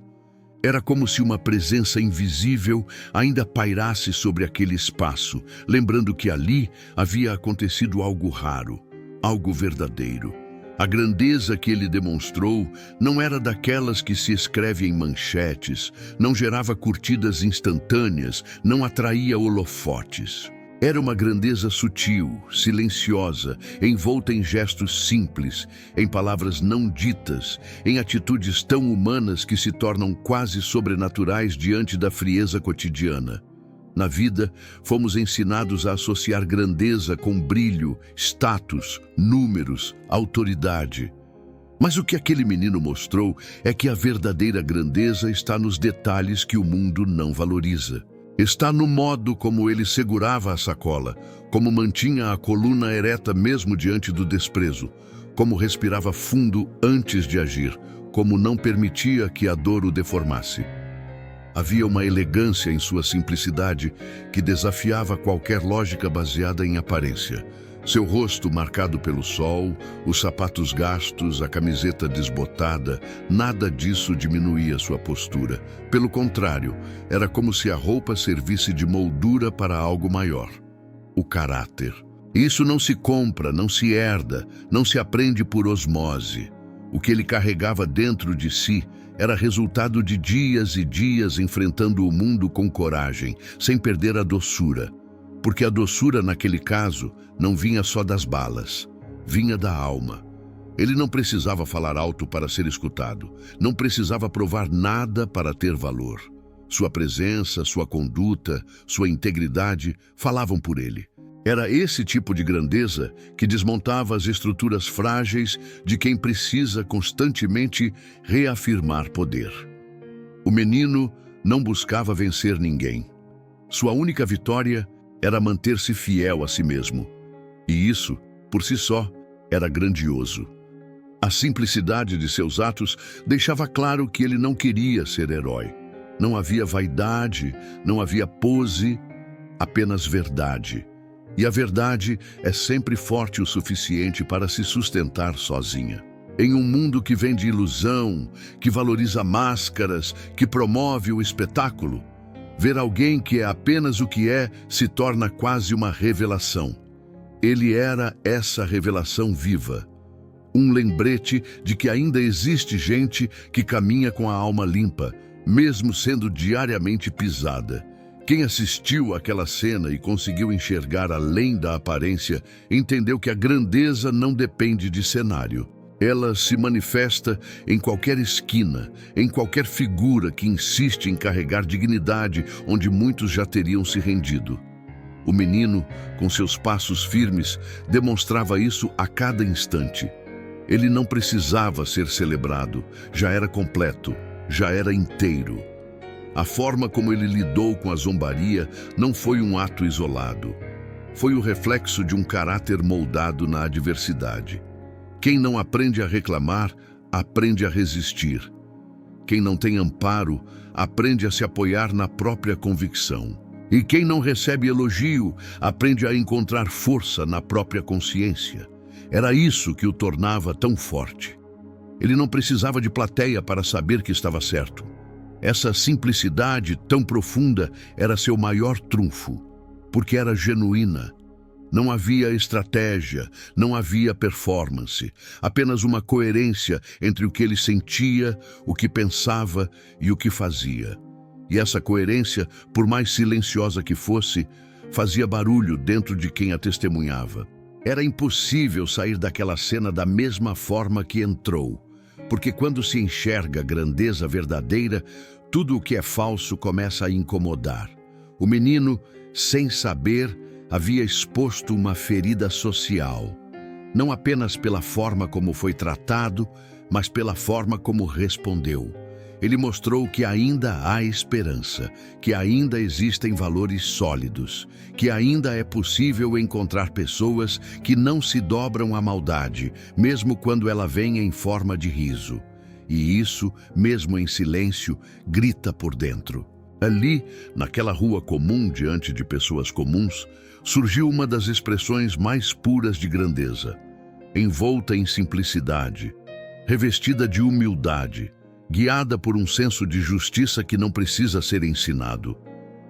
Era como se uma presença invisível ainda pairasse sobre aquele espaço, lembrando que ali havia acontecido algo raro, algo verdadeiro. A grandeza que ele demonstrou não era daquelas que se escreve em manchetes, não gerava curtidas instantâneas, não atraía holofotes. Era uma grandeza sutil, silenciosa, envolta em gestos simples, em palavras não ditas, em atitudes tão humanas que se tornam quase sobrenaturais diante da frieza cotidiana. Na vida, fomos ensinados a associar grandeza com brilho, status, números, autoridade. Mas o que aquele menino mostrou é que a verdadeira grandeza está nos detalhes que o mundo não valoriza. Está no modo como ele segurava a sacola, como mantinha a coluna ereta mesmo diante do desprezo, como respirava fundo antes de agir, como não permitia que a dor o deformasse. Havia uma elegância em sua simplicidade que desafiava qualquer lógica baseada em aparência. Seu rosto marcado pelo sol, os sapatos gastos, a camiseta desbotada, nada disso diminuía sua postura. Pelo contrário, era como se a roupa servisse de moldura para algo maior: o caráter. Isso não se compra, não se herda, não se aprende por osmose. O que ele carregava dentro de si era resultado de dias e dias enfrentando o mundo com coragem, sem perder a doçura. Porque a doçura, naquele caso, não vinha só das balas, vinha da alma. Ele não precisava falar alto para ser escutado, não precisava provar nada para ter valor. Sua presença, sua conduta, sua integridade falavam por ele. Era esse tipo de grandeza que desmontava as estruturas frágeis de quem precisa constantemente reafirmar poder. O menino não buscava vencer ninguém. Sua única vitória era manter-se fiel a si mesmo. E isso, por si só, era grandioso. A simplicidade de seus atos deixava claro que ele não queria ser herói. Não havia vaidade, não havia pose, apenas verdade. E a verdade é sempre forte o suficiente para se sustentar sozinha. Em um mundo que vende ilusão, que valoriza máscaras, que promove o espetáculo, ver alguém que é apenas o que é se torna quase uma revelação. Ele era essa revelação viva. Um lembrete de que ainda existe gente que caminha com a alma limpa, mesmo sendo diariamente pisada. Quem assistiu àquela cena e conseguiu enxergar além da aparência, entendeu que a grandeza não depende de cenário. Ela se manifesta em qualquer esquina, em qualquer figura que insiste em carregar dignidade onde muitos já teriam se rendido. O menino, com seus passos firmes, demonstrava isso a cada instante. Ele não precisava ser celebrado, já era completo, já era inteiro. A forma como ele lidou com a zombaria não foi um ato isolado. Foi o reflexo de um caráter moldado na adversidade. Quem não aprende a reclamar, aprende a resistir. Quem não tem amparo, aprende a se apoiar na própria convicção. E quem não recebe elogio, aprende a encontrar força na própria consciência. Era isso que o tornava tão forte. Ele não precisava de plateia para saber que estava certo. Essa simplicidade tão profunda era seu maior trunfo, porque era genuína. Não havia estratégia, não havia performance, apenas uma coerência entre o que ele sentia, o que pensava e o que fazia. E essa coerência, por mais silenciosa que fosse, fazia barulho dentro de quem a testemunhava. Era impossível sair daquela cena da mesma forma que entrou, porque quando se enxerga a grandeza verdadeira, tudo o que é falso começa a incomodar. O menino, sem saber, havia exposto uma ferida social, não apenas pela forma como foi tratado, mas pela forma como respondeu. Ele mostrou que ainda há esperança, que ainda existem valores sólidos, que ainda é possível encontrar pessoas que não se dobram à maldade, mesmo quando ela vem em forma de riso. E isso, mesmo em silêncio, grita por dentro. Ali, naquela rua comum diante de pessoas comuns, surgiu uma das expressões mais puras de grandeza, envolta em simplicidade, revestida de humildade, guiada por um senso de justiça que não precisa ser ensinado.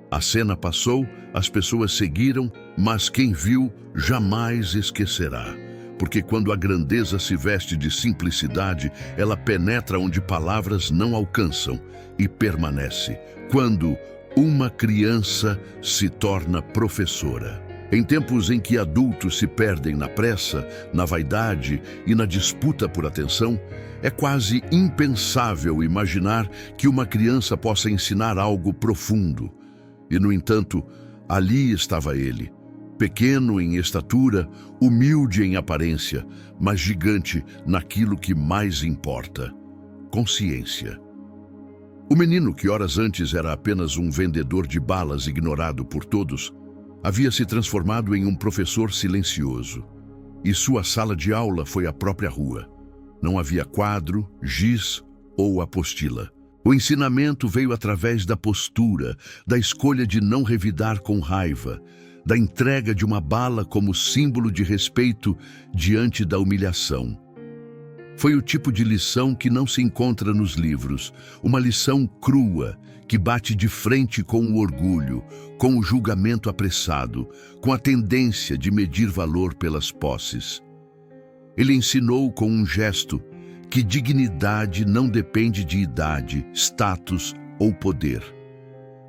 A cena passou, as pessoas seguiram, mas quem viu jamais esquecerá. Porque quando a grandeza se veste de simplicidade, ela penetra onde palavras não alcançam e permanece. Quando uma criança se torna professora. Em tempos em que adultos se perdem na pressa, na vaidade e na disputa por atenção, é quase impensável imaginar que uma criança possa ensinar algo profundo. E, no entanto, ali estava ele, pequeno em estatura, humilde em aparência, mas gigante naquilo que mais importa: consciência. O menino, que horas antes era apenas um vendedor de balas ignorado por todos, havia se transformado em um professor silencioso. E sua sala de aula foi a própria rua. Não havia quadro, giz ou apostila. O ensinamento veio através da postura, da escolha de não revidar com raiva, da entrega de uma bala como símbolo de respeito diante da humilhação. Foi o tipo de lição que não se encontra nos livros, uma lição crua, que bate de frente com o orgulho, com o julgamento apressado, com a tendência de medir valor pelas posses. Ele ensinou com um gesto que dignidade não depende de idade, status ou poder.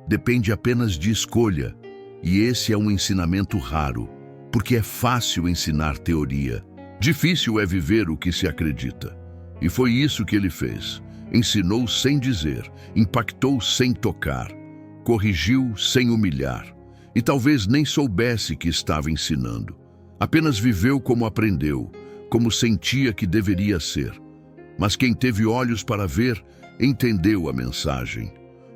Depende apenas de escolha, e esse é um ensinamento raro, porque é fácil ensinar teoria. Difícil é viver o que se acredita. E foi isso que ele fez. Ensinou sem dizer, impactou sem tocar, corrigiu sem humilhar. E talvez nem soubesse que estava ensinando. Apenas viveu como aprendeu, como sentia que deveria ser. Mas quem teve olhos para ver, entendeu a mensagem.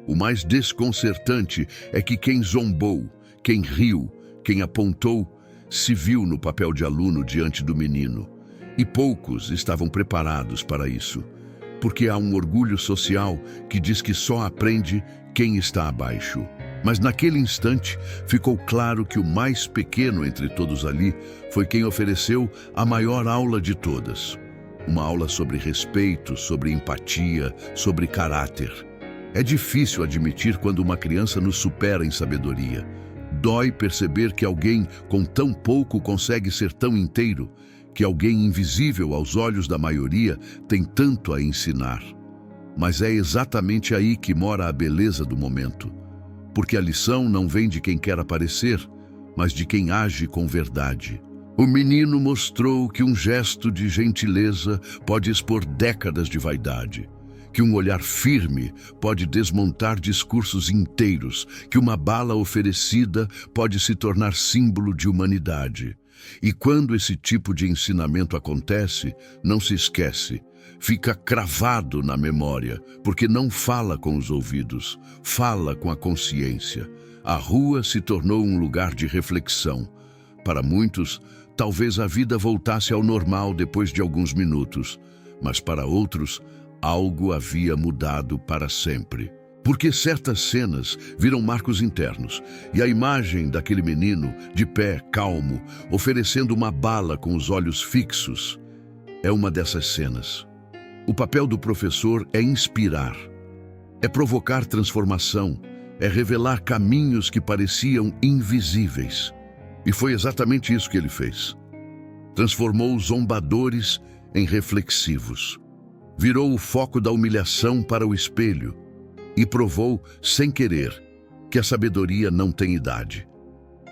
O mais desconcertante é que quem zombou, quem riu, quem apontou, se viu no papel de aluno diante do menino. E poucos estavam preparados para isso, porque há um orgulho social que diz que só aprende quem está abaixo. Mas naquele instante ficou claro que o mais pequeno entre todos ali foi quem ofereceu a maior aula de todas. Uma aula sobre respeito, sobre empatia, sobre caráter. É difícil admitir quando uma criança nos supera em sabedoria. Dói perceber que alguém com tão pouco consegue ser tão inteiro, que alguém invisível aos olhos da maioria tem tanto a ensinar. Mas é exatamente aí que mora a beleza do momento. Porque a lição não vem de quem quer aparecer, mas de quem age com verdade. O menino mostrou que um gesto de gentileza pode expor décadas de vaidade, que um olhar firme pode desmontar discursos inteiros, que uma bala oferecida pode se tornar símbolo de humanidade. E quando esse tipo de ensinamento acontece, não se esquece, fica cravado na memória, porque não fala com os ouvidos, fala com a consciência. A rua se tornou um lugar de reflexão. Para muitos, talvez a vida voltasse ao normal depois de alguns minutos, mas para outros, algo havia mudado para sempre. Porque certas cenas viram marcos internos, e a imagem daquele menino, de pé, calmo, oferecendo uma bala com os olhos fixos, é uma dessas cenas. O papel do professor é inspirar, é provocar transformação, é revelar caminhos que pareciam invisíveis. E foi exatamente isso que ele fez. Transformou os zombadores em reflexivos. Virou o foco da humilhação para o espelho e provou, sem querer, que a sabedoria não tem idade.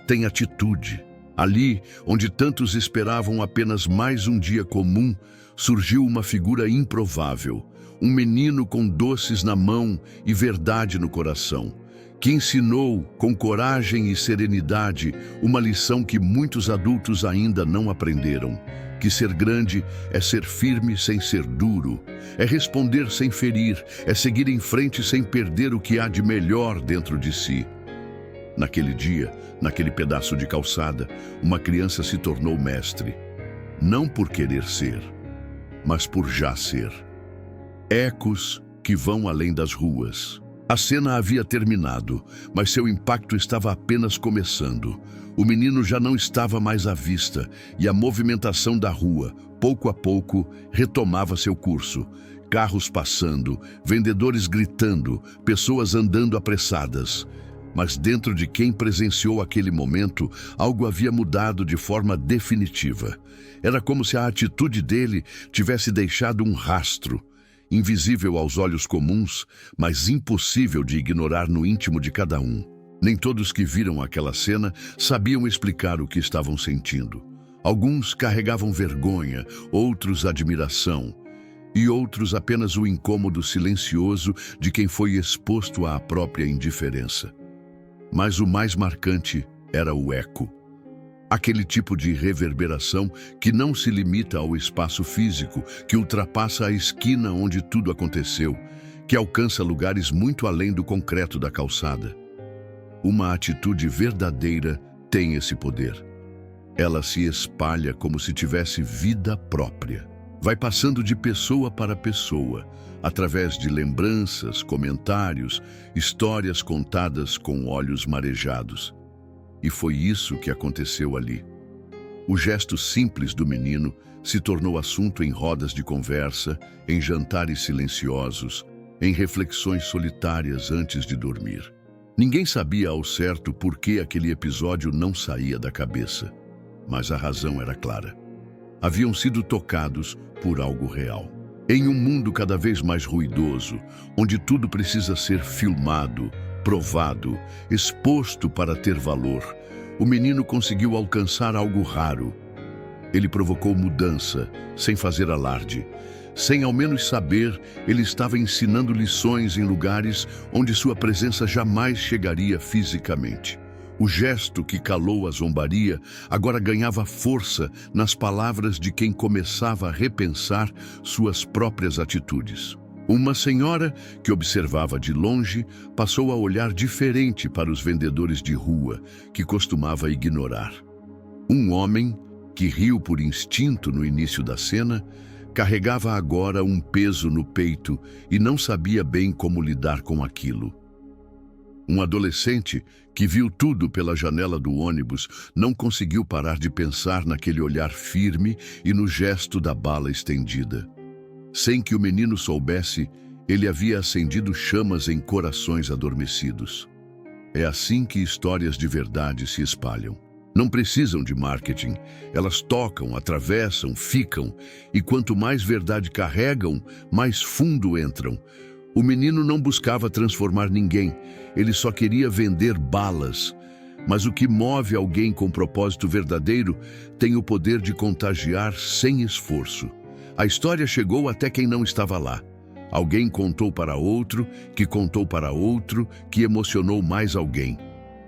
Tem atitude. Ali, onde tantos esperavam apenas mais um dia comum, surgiu uma figura improvável, um menino com doces na mão e verdade no coração, que ensinou, com coragem e serenidade, uma lição que muitos adultos ainda não aprenderam. que ser grande é ser firme sem ser duro, é responder sem ferir, é seguir em frente sem perder o que há de melhor dentro de si. Naquele dia, naquele pedaço de calçada, uma criança se tornou mestre, não por querer ser, mas por já ser. Ecos que vão além das ruas. A cena havia terminado, mas seu impacto estava apenas começando. O menino já não estava mais à vista e a movimentação da rua, pouco a pouco, retomava seu curso. Carros passando, vendedores gritando, pessoas andando apressadas. Mas dentro de quem presenciou aquele momento, algo havia mudado de forma definitiva. Era como se a atitude dele tivesse deixado um rastro, invisível aos olhos comuns, mas impossível de ignorar no íntimo de cada um. Nem todos que viram aquela cena sabiam explicar o que estavam sentindo. Alguns carregavam vergonha, outros admiração, e outros apenas o incômodo silencioso de quem foi exposto à própria indiferença. Mas o mais marcante era o eco. Aquele tipo de reverberação que não se limita ao espaço físico, que ultrapassa a esquina onde tudo aconteceu, que alcança lugares muito além do concreto da calçada. Uma atitude verdadeira tem esse poder. Ela se espalha como se tivesse vida própria. Vai passando de pessoa para pessoa, através de lembranças, comentários, histórias contadas com olhos marejados. E foi isso que aconteceu ali. O gesto simples do menino se tornou assunto em rodas de conversa, em jantares silenciosos, em reflexões solitárias antes de dormir. Ninguém sabia ao certo por que aquele episódio não saía da cabeça, mas a razão era clara. Haviam sido tocados por algo real. Em um mundo cada vez mais ruidoso, onde tudo precisa ser filmado, provado, exposto para ter valor, o menino conseguiu alcançar algo raro. Ele provocou mudança, sem fazer alarde. Sem ao menos saber, ele estava ensinando lições em lugares onde sua presença jamais chegaria fisicamente. O gesto que calou a zombaria agora ganhava força nas palavras de quem começava a repensar suas próprias atitudes. Uma senhora que observava de longe passou a olhar diferente para os vendedores de rua, que costumava ignorar. Um homem, que riu por instinto no início da cena, carregava agora um peso no peito e não sabia bem como lidar com aquilo. Um adolescente, que viu tudo pela janela do ônibus, não conseguiu parar de pensar naquele olhar firme e no gesto da bala estendida. Sem que o menino soubesse, ele havia acendido chamas em corações adormecidos. É assim que histórias de verdade se espalham. Não precisam de marketing, elas tocam, atravessam, ficam, e quanto mais verdade carregam, mais fundo entram. O menino não buscava transformar ninguém, ele só queria vender balas. Mas o que move alguém com propósito verdadeiro tem o poder de contagiar sem esforço. A história chegou até quem não estava lá. Alguém contou para outro, que contou para outro, que emocionou mais alguém.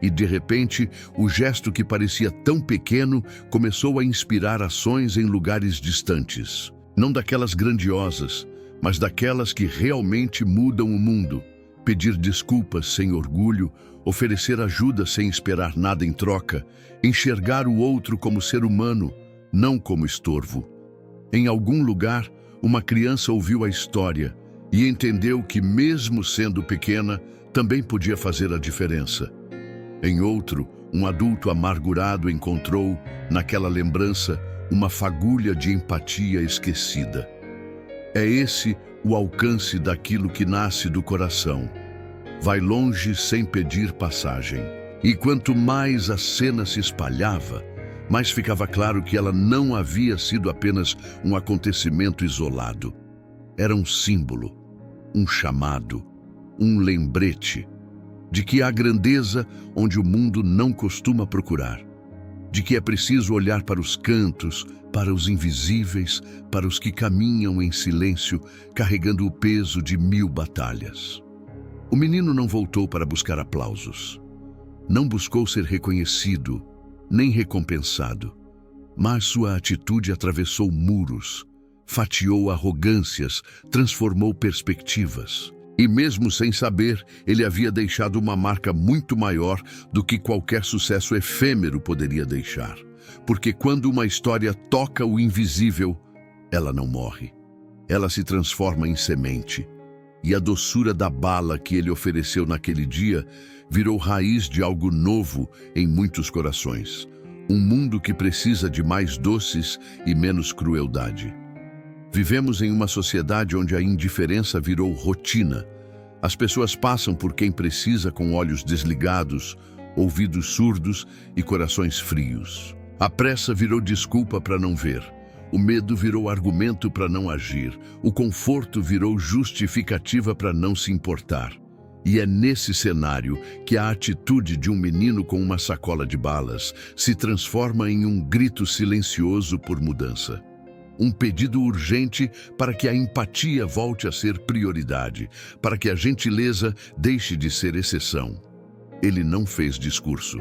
E, de repente, o gesto que parecia tão pequeno começou a inspirar ações em lugares distantes. Não daquelas grandiosas, mas daquelas que realmente mudam o mundo. Pedir desculpas sem orgulho, oferecer ajuda sem esperar nada em troca, enxergar o outro como ser humano, não como estorvo. Em algum lugar, uma criança ouviu a história e entendeu que, mesmo sendo pequena, também podia fazer a diferença. Em outro, um adulto amargurado encontrou, naquela lembrança, uma fagulha de empatia esquecida. É esse o alcance daquilo que nasce do coração. Vai longe sem pedir passagem. E quanto mais a cena se espalhava, mais ficava claro que ela não havia sido apenas um acontecimento isolado. Era um símbolo, um chamado, um lembrete de que há grandeza onde o mundo não costuma procurar, de que é preciso olhar para os cantos, para os invisíveis, para os que caminham em silêncio, carregando o peso de 1000 batalhas. O menino não voltou para buscar aplausos. Não buscou ser reconhecido, nem recompensado, Mas sua atitude atravessou muros, fatiou arrogâncias, transformou perspectivas. E mesmo sem saber, ele havia deixado uma marca muito maior do que qualquer sucesso efêmero poderia deixar. Porque quando uma história toca o invisível, ela não morre. Ela se transforma em semente. E a doçura da bala que ele ofereceu naquele dia virou raiz de algo novo em muitos corações. Um mundo que precisa de mais doces e menos crueldade. Vivemos em uma sociedade onde a indiferença virou rotina. As pessoas passam por quem precisa com olhos desligados, ouvidos surdos e corações frios. A pressa virou desculpa para não ver. O medo virou argumento para não agir. O conforto virou justificativa para não se importar. E é nesse cenário que a atitude de um menino com uma sacola de balas se transforma em um grito silencioso por mudança. Um pedido urgente para que a empatia volte a ser prioridade, para que a gentileza deixe de ser exceção. Ele não fez discurso,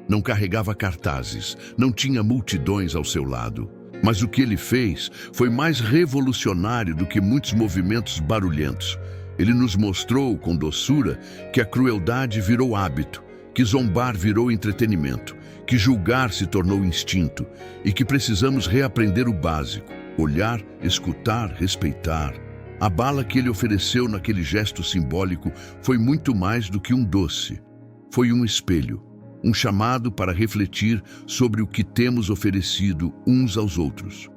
não carregava cartazes, não tinha multidões ao seu lado. Mas o que ele fez foi mais revolucionário do que muitos movimentos barulhentos. Ele nos mostrou com doçura que a crueldade virou hábito, que zombar virou entretenimento, que julgar se tornou instinto e que precisamos reaprender o básico: olhar, escutar, respeitar. A bala que ele ofereceu naquele gesto simbólico foi muito mais do que um doce. Foi um espelho. Um chamado para refletir sobre o que temos oferecido uns aos outros.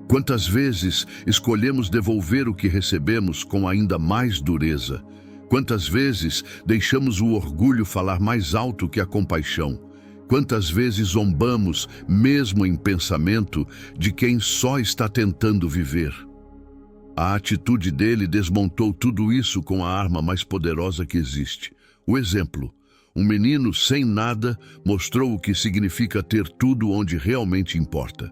Quantas vezes escolhemos devolver o que recebemos com ainda mais dureza? Quantas vezes deixamos o orgulho falar mais alto que a compaixão? Quantas vezes zombamos, mesmo em pensamento, de quem só está tentando viver? A atitude dele desmontou tudo isso com a arma mais poderosa que existe: o exemplo. Um menino sem nada mostrou o que significa ter tudo onde realmente importa.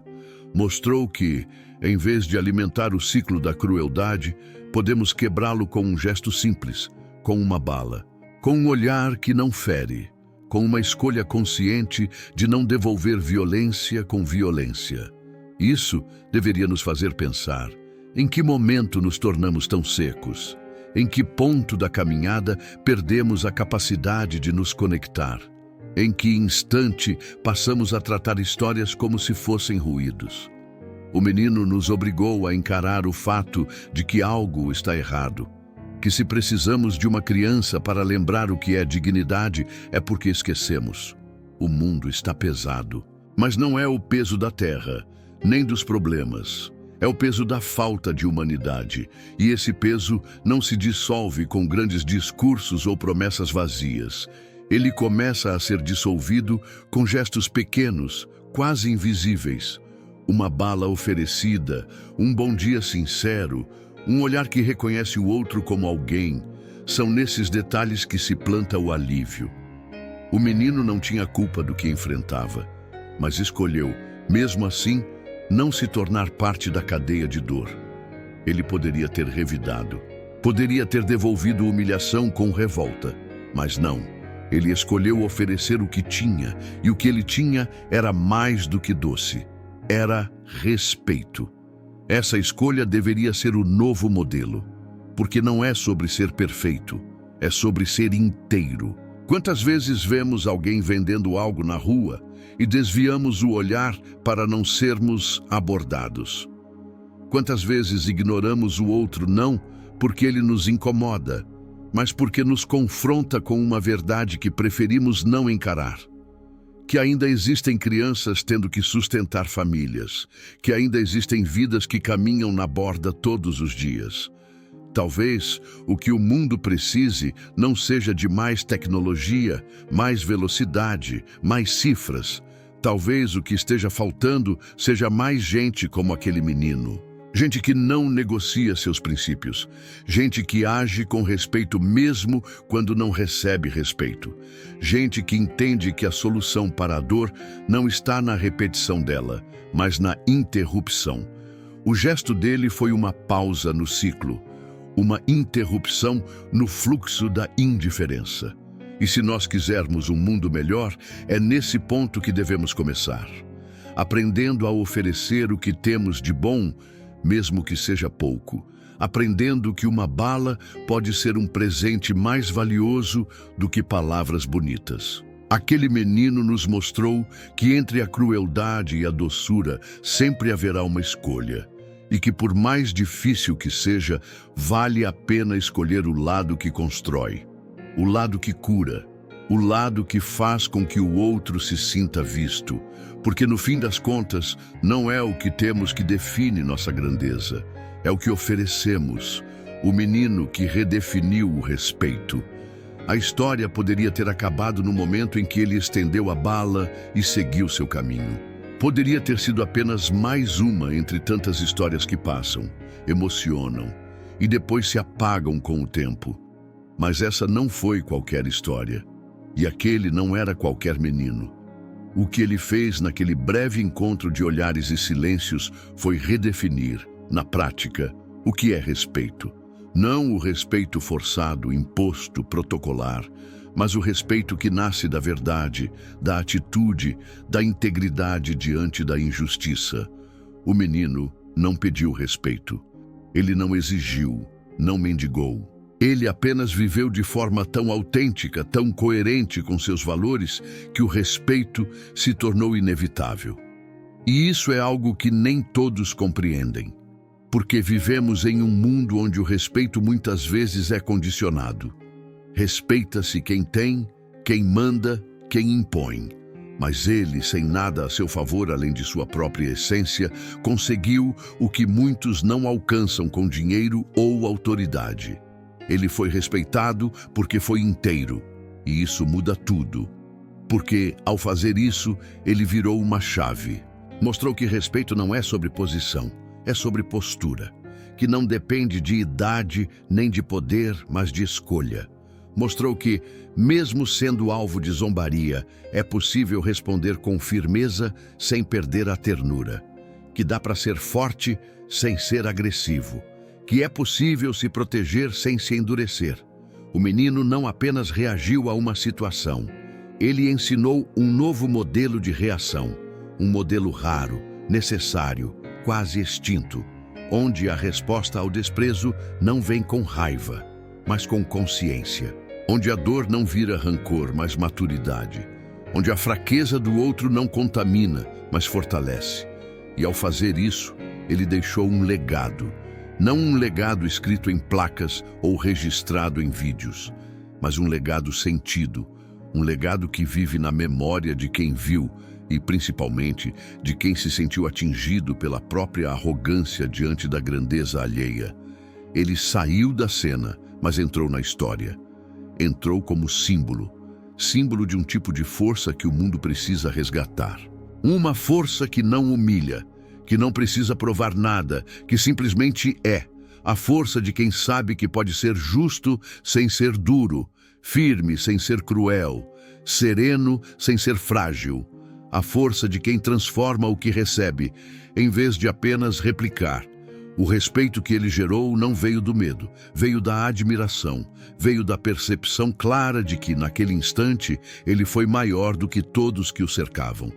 Mostrou que, em vez de alimentar o ciclo da crueldade, podemos quebrá-lo com um gesto simples, com uma bala, com um olhar que não fere, com uma escolha consciente de não devolver violência com violência. Isso deveria nos fazer pensar: em que momento nos tornamos tão secos? Em que ponto da caminhada perdemos a capacidade de nos conectar? Em que instante passamos a tratar histórias como se fossem ruídos? O menino nos obrigou a encarar o fato de que algo está errado. Que se precisamos de uma criança para lembrar o que é dignidade, é porque esquecemos. O mundo está pesado, mas não é o peso da terra, nem dos problemas. É o peso da falta de humanidade, e esse peso não se dissolve com grandes discursos ou promessas vazias. Ele começa a ser dissolvido com gestos pequenos, quase invisíveis. Uma bala oferecida, um bom dia sincero, um olhar que reconhece o outro como alguém. São nesses detalhes que se planta o alívio. O menino não tinha culpa do que enfrentava, mas escolheu, mesmo assim, não se tornar parte da cadeia de dor. Ele poderia ter revidado, poderia ter devolvido humilhação com revolta, mas não. Ele escolheu oferecer o que tinha, e o que ele tinha era mais do que doce. Era respeito. Essa escolha deveria ser o novo modelo, porque não é sobre ser perfeito, é sobre ser inteiro. Quantas vezes vemos alguém vendendo algo na rua e desviamos o olhar para não sermos abordados? Quantas vezes ignoramos o outro não porque ele nos incomoda, mas porque nos confronta com uma verdade que preferimos não encarar? Que ainda existem crianças tendo que sustentar famílias, que ainda existem vidas que caminham na borda todos os dias. Talvez o que o mundo precise não seja de mais tecnologia, mais velocidade, mais cifras. Talvez o que esteja faltando seja mais gente como aquele menino. Gente que não negocia seus princípios. Gente que age com respeito mesmo quando não recebe respeito. Gente que entende que a solução para a dor não está na repetição dela, mas na interrupção. O gesto dele foi uma pausa no ciclo. Uma interrupção no fluxo da indiferença. E se nós quisermos um mundo melhor, é nesse ponto que devemos começar. aprendendo a oferecer o que temos de bom, mesmo que seja pouco, aprendendo que uma bala pode ser um presente mais valioso do que palavras bonitas. Aquele menino nos mostrou que entre a crueldade e a doçura sempre haverá uma escolha, e que por mais difícil que seja, vale a pena escolher o lado que constrói, o lado que cura, o lado que faz com que o outro se sinta visto, porque no fim das contas, não é o que temos que define nossa grandeza, é o que oferecemos, o menino que redefiniu o respeito. A história poderia ter acabado no momento em que ele estendeu a bala e seguiu seu caminho. Poderia ter sido apenas mais uma entre tantas histórias que passam, emocionam e depois se apagam com o tempo. Mas essa não foi qualquer história. E aquele não era qualquer menino. O que ele fez naquele breve encontro de olhares e silêncios foi redefinir, na prática, o que é respeito. Não o respeito forçado, imposto, protocolar, mas o respeito que nasce da verdade, da atitude, da integridade diante da injustiça. O menino não pediu respeito. Ele não exigiu, não mendigou. Ele apenas viveu de forma tão autêntica, tão coerente com seus valores, que o respeito se tornou inevitável. E isso é algo que nem todos compreendem, porque vivemos em um mundo onde o respeito muitas vezes é condicionado. Respeita-se quem tem, quem manda, quem impõe. Mas ele, sem nada a seu favor além de sua própria essência, conseguiu o que muitos não alcançam com dinheiro ou autoridade. Ele foi respeitado porque foi inteiro, e isso muda tudo. Porque, ao fazer isso, ele virou uma chave. Mostrou que respeito não é sobre posição, é sobre postura, que não depende de idade nem de poder, mas de escolha. Mostrou que, mesmo sendo alvo de zombaria, é possível responder com firmeza sem perder a ternura, que dá para ser forte sem ser agressivo, que é possível se proteger sem se endurecer. O menino não apenas reagiu a uma situação, ele ensinou um novo modelo de reação, um modelo raro, necessário, quase extinto, onde a resposta ao desprezo não vem com raiva, mas com consciência, onde a dor não vira rancor, mas maturidade, onde a fraqueza do outro não contamina, mas fortalece. E ao fazer isso, ele deixou um legado, não um legado escrito em placas ou registrado em vídeos, mas um legado sentido, um legado que vive na memória de quem viu e, principalmente, de quem se sentiu atingido pela própria arrogância diante da grandeza alheia. Ele saiu da cena, mas entrou na história. Entrou como símbolo, símbolo de um tipo de força que o mundo precisa resgatar. Uma força que não humilha, que não precisa provar nada, que simplesmente é. A força de quem sabe que pode ser justo sem ser duro, firme sem ser cruel, sereno sem ser frágil. A força de quem transforma o que recebe, em vez de apenas replicar. O respeito que ele gerou não veio do medo, veio da admiração, veio da percepção clara de que, naquele instante, ele foi maior do que todos que o cercavam.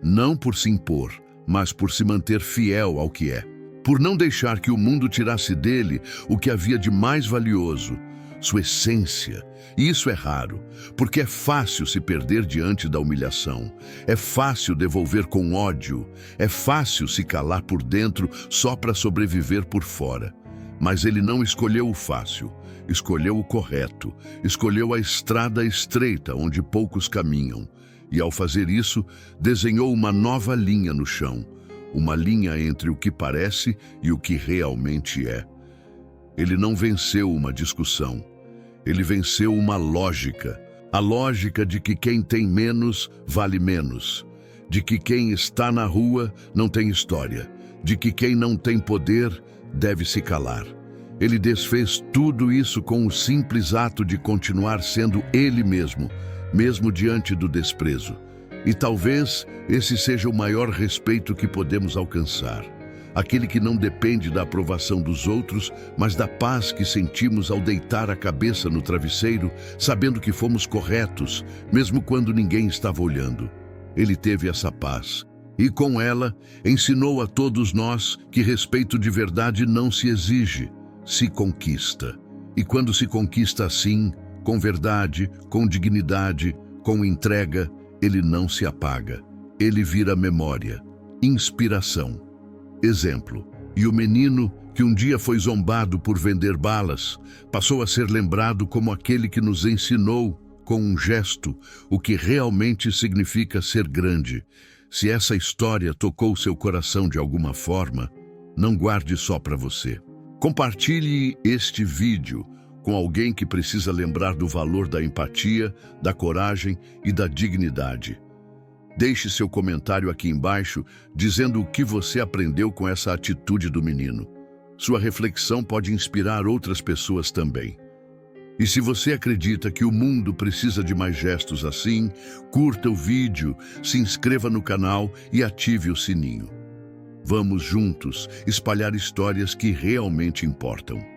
Não por se impor, mas por se manter fiel ao que é. Por não deixar que o mundo tirasse dele o que havia de mais valioso, sua essência. E isso é raro, porque é fácil se perder diante da humilhação. É fácil devolver com ódio. É fácil se calar por dentro só para sobreviver por fora. Mas ele não escolheu o fácil, escolheu o correto, escolheu a estrada estreita onde poucos caminham. E ao fazer isso, desenhou uma nova linha no chão, uma linha entre o que parece e o que realmente é. Ele não venceu uma discussão, ele venceu uma lógica, a lógica de que quem tem menos vale menos, de que quem está na rua não tem história, de que quem não tem poder deve se calar. Ele desfez tudo isso com o simples ato de continuar sendo ele mesmo, mesmo diante do desprezo. E talvez esse seja o maior respeito que podemos alcançar. Aquele que não depende da aprovação dos outros, mas da paz que sentimos ao deitar a cabeça no travesseiro, sabendo que fomos corretos, mesmo quando ninguém estava olhando. Ele teve essa paz, E com ela, ensinou a todos nós que respeito de verdade não se exige, se conquista. E quando se conquista assim, com verdade, com dignidade, com entrega, ele não se apaga. Ele vira memória, inspiração. Exemplo, e o menino que um dia foi zombado por vender balas, passou a ser lembrado como aquele que nos ensinou, com um gesto, o que realmente significa ser grande. Se essa história tocou seu coração de alguma forma, não guarde só para você. Compartilhe este vídeo com alguém que precisa lembrar do valor da empatia, da coragem e da dignidade. Deixe seu comentário aqui embaixo dizendo o que você aprendeu com essa atitude do menino. Sua reflexão pode inspirar outras pessoas também. E se você acredita que o mundo precisa de mais gestos assim, curta o vídeo, se inscreva no canal e ative o sininho. Vamos juntos espalhar histórias que realmente importam.